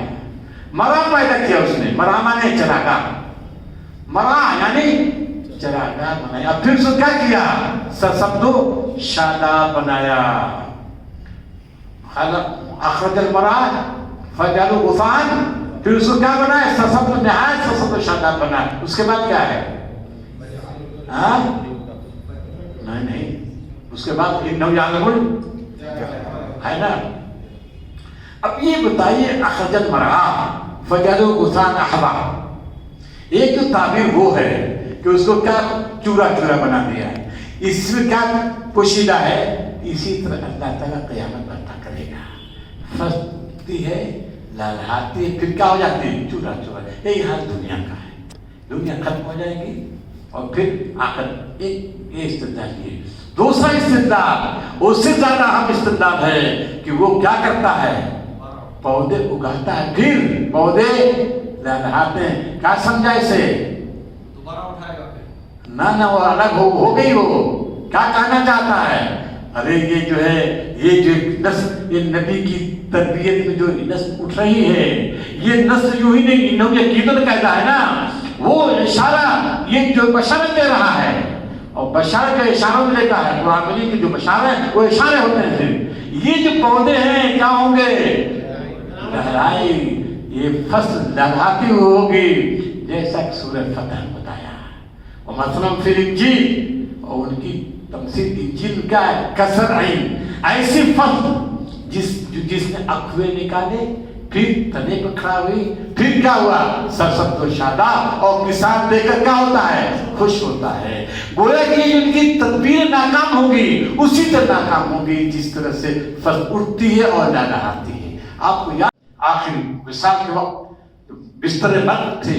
Speaker 2: مرا پیدا کیا اس نے، مرا مانے چراگاہ، مرا یعنی چراگاہ بنایا۔ پھر اس کو کیا کیا؟ سرسبز شاداب بنایا۔ اخرج المرعى فجعلوا غثاء، پھر اس کو کیا بنایا؟ سرسبز، نہایت سرسبز شاداب بنایا۔ اس کے بعد کیا ہے؟ نہیں، اس کے بعد انہم یعلمون ہے نا۔ اب یہ بتائیے، اخرج المرعى فجعلوا غثاء احوا، ایک تو تعبیر وہ ہے کہ اس کو کیا چورا بنا دیا ہے، اس میں کیا پوشیدہ ہے؟ اسی طرح اللہ تعالیٰ قیامت برپا کرے گا، پھنستی ہے، لالہاتی ہے، پھر کیا ہو جاتی ہے؟ چورا۔ یہی حال دنیا کا ہے، دنیا ختم ہو جائے گی اور پھر آخر یہ استدلال ہے۔ دوسرا استدلال اس سے زیادہ اہم استدلال ہے کہ وہ کیا کرتا ہے؟ پودے اگاتا ہے، پھر پودے لہلہاتے ہیں۔ کیا سمجھا اسے؟
Speaker 4: دوبارہ اٹھائے گا
Speaker 2: نہ وہ الگ ہو گئی۔ وہ کیا کہنا چاہتا ہے؟ ارے یہ جو ہے، یہ جو نسل، یہ نبی کی تربیت میں جو نسل اٹھ رہی ہے، یہ نسل یوں ہی نہیں، انہوں نے عقیدت کہتا ہے نا، وہ اشارہ یہ جو بشارت دے رہا ہے، اور بشارت کا اشارہ میں دیتا ہے قرآن مجید کے جو بشارے ہیں وہ اشارے ہوتے ہیں۔ پھر یہ جو پودے ہیں کیا ہوں گے؟ لہرائی، یہ فصل لہراتی ہوگی، جیسا کہ سورہ فتح نے بتایا۔ اور مثلا پھر انجیل، اور ان کی تمثیل انجیل کیا ہے؟ کسر عین، ایسی فصل جس نے اخوے نکالے، پھر تنے پر کھڑا ہوئی، پھر کیا ہوا؟ سرسبز و شاداب، اور کسان دیکھ کر کیا ہوتا ہے؟ خوش ہوتا ہے۔ گویا کہ ان کی تدبیر ناکام ہوگی، اسی طرح ناکام ہوگی جس طرح سے فصل اٹھتی ہے اور لہراتی ہے۔ آپ کو یاد، آخری وصال کے وقت بستر مرگ تھے،